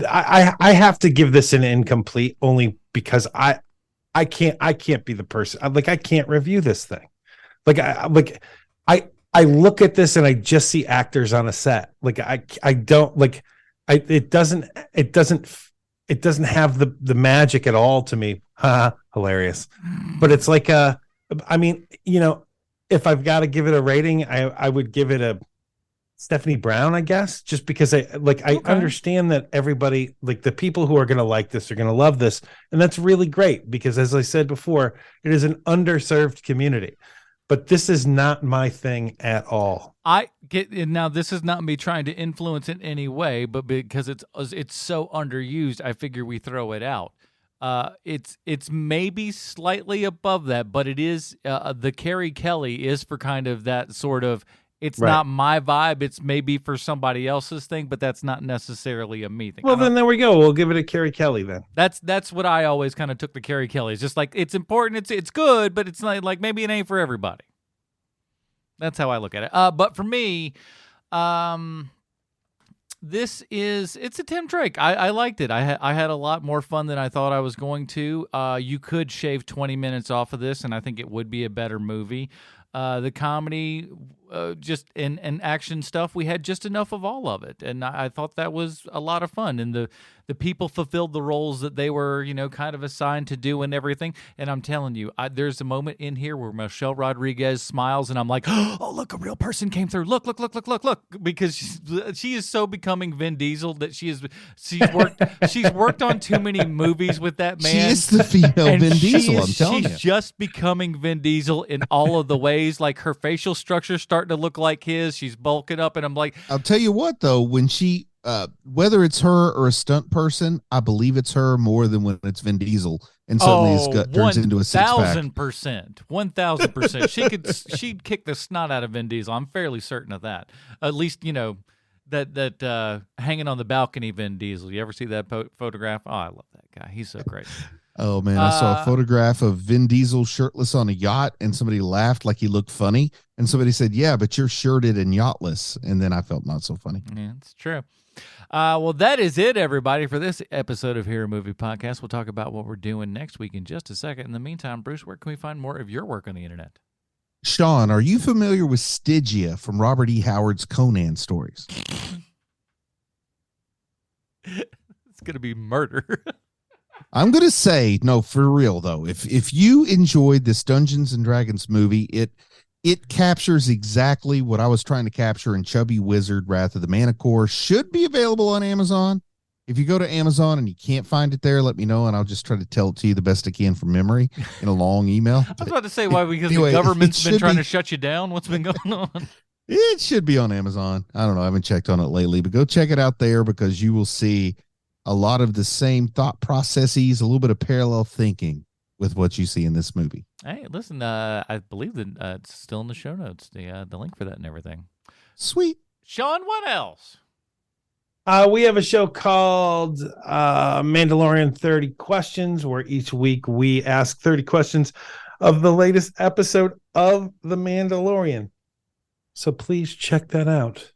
I have to give this an incomplete only because I can't be the person. I can't review this thing. I look at this and I just see actors on a set. It doesn't have the magic at all to me. Hilarious. But it's like I mean, you know, if I've got to give it a rating, I would give it a Stephanie Brown, I guess, just because I understand that everybody, like the people who are going to like this are going to love this. And that's really great because, as I said before, it is an underserved community. But this is not my thing at all. I get now. This is not me trying to influence in any way, but because it's so underused, I figure we throw it out. It's maybe slightly above that, but it is the Carrie Kelly is for kind of that sort of. It's right. Not my vibe. It's maybe for somebody else's thing, but that's not necessarily a me thing. Well, then there we go. We'll give it a Carrie Kelly then. That's what I always kind of took the Carrie Kelly. It's just like it's important. It's good, but it's not like maybe it ain't for everybody. That's how I look at it. But for me, it's a Tim Drake. I liked it. I had a lot more fun than I thought I was going to. You could shave 20 minutes off of this, and I think it would be a better movie. the comedy, just and action stuff. We had just enough of all of it, and I thought that was a lot of fun. And the people fulfilled the roles that they were, kind of assigned to do and everything. And I'm telling you, there's a moment in here where Michelle Rodriguez smiles, and I'm like, oh, look, a real person came through. Look, because she is so becoming Vin Diesel that she's worked on too many movies with that man. She is the female Vin Diesel, I'm telling you. She's just becoming Vin Diesel in all of the ways. Like her facial structure starting to look like his. She's bulking up, and I'm like, I'll tell you what, though, when she whether it's her or a stunt person, I believe it's her more than when it's Vin Diesel and suddenly his gut turns into a six-pack. 1,000%. She'd kick the snot out of Vin Diesel. I'm fairly certain of that. At least, that hanging on the balcony Vin Diesel. You ever see that photograph? Oh, I love that guy. He's so great. Oh, man, I saw a photograph of Vin Diesel shirtless on a yacht, and somebody laughed like he looked funny. And somebody said, yeah, but you're shirted and yachtless. And then I felt not so funny. Yeah, it's true. Well, that is it, everybody, for this episode of Hero Movie Podcast. We'll talk about what we're doing next week in just a second. In the meantime, Bruce, where can we find more of your work on the internet? Sean, are you familiar with Stygia from Robert E. Howard's Conan stories? It's going to be murder. I'm going to say, no, for real, though, if you enjoyed this Dungeons and Dragons movie, it captures exactly what I was trying to capture in Chubby Wizard, Wrath of the Manticore. Should be available on Amazon. If you go to Amazon and you can't find it there, let me know, and I'll just try to tell it to you the best I can from memory in a long email. I was about to say, why? Because Anyway, the government's been trying be- to shut you down? What's been going on? It should be on Amazon. I don't know. I haven't checked on it lately, but go check it out there because you will see a lot of the same thought processes, a little bit of parallel thinking with what you see in this movie. Hey, listen, I believe that it's still in the show notes, the link for that and everything. Sweet. Sean, what else? We have a show called Mandalorian 30 Questions, where each week we ask 30 questions of the latest episode of The Mandalorian. So please check that out.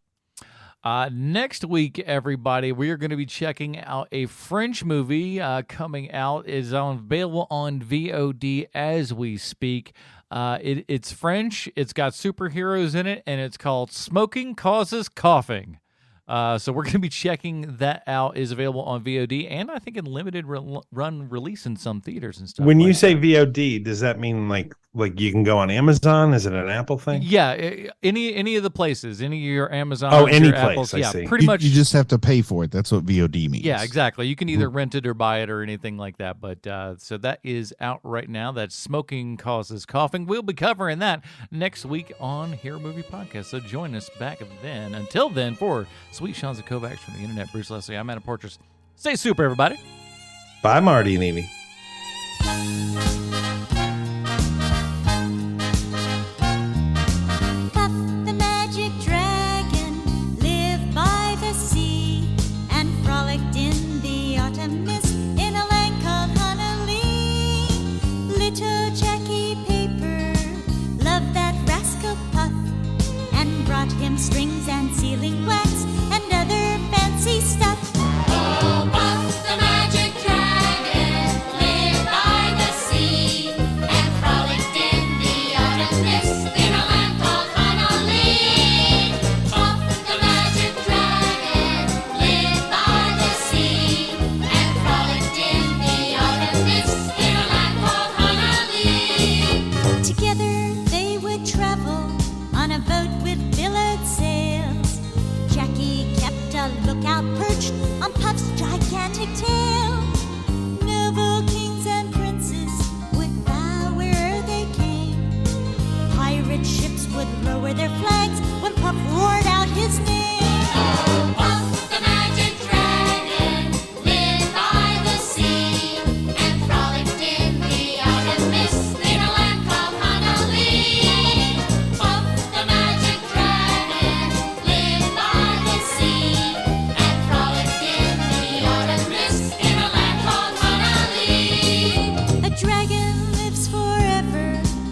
Next week, everybody, we are going to be checking out a French movie coming out. Is available on VOD as we speak. It's French. It's got superheroes in it, and it's called Smoking Causes Coughing. So we're going to be checking that out. Is available on VOD, and I think in limited run release in some theaters and stuff. When you like say that. VOD, does that mean like you can go on Amazon? Is it an Apple thing? Yeah, any of the places, any of your Amazon. Oh, any your place, Apples, I yeah, see. pretty much. You just have to pay for it. That's what VOD means. Yeah, exactly. You can either rent it or buy it or anything like that. But so that is out right now. That's Smoking Causes Coughing. We'll be covering that next week on Hero Movie Podcast. So join us back then. Until then, for Sweet Sean's and Kovacs from the internet, Bruce Leslie, I'm Adam Portress. Stay super, everybody. Bye, Marty and Evie. Puff the magic dragon lived by the sea and frolicked in the autumn mist in a land called Honolulu. Little Jackie Paper loved that rascal Puff and brought him strings and sealing wax and other fancy stuff. Oh, Puff the magic dragon lived by the sea and frolicked in the autumn mist in a land called Honolulu. Puff the magic dragon lived by the sea and frolicked in the autumn mist in a land called Honolulu. Together they would travel on a boat with billowed sails. Jackie kept a lookout perched on Puff's gigantic tail. Noble kings and princes would bow where they came. Pirate ships would lower their flags when Puff roared out his name. Oh, Puff the magic dragon lived by the sea and frolicked in the autumn mist in a land called Honolulu. Puff the magic dragon lived by the sea and frolicked in the autumn mist in a land called Honolulu. A dragon lives forever,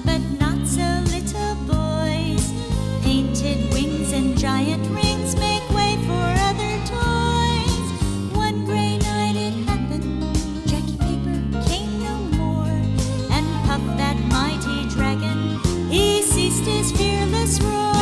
but not so little boys. raised his fearless roar.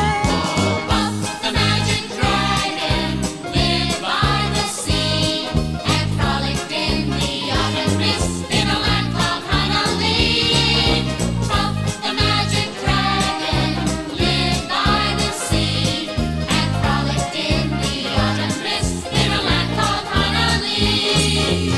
Puff, the magic dragon, lived by the sea and frolicked in the autumn mist in a land called Honolulu. Puff, the magic dragon, lived by the sea and frolicked in the autumn mist in a land called Honolulu.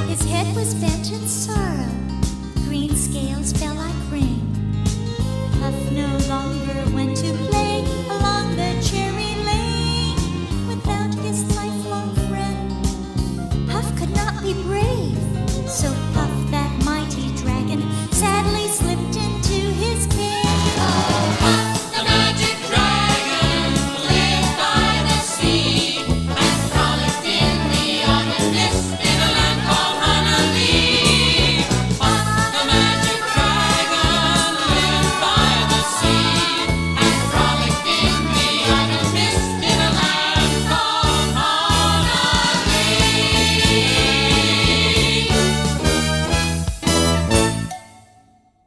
His head was bent in sorrow, green scales fell like rain. Puff no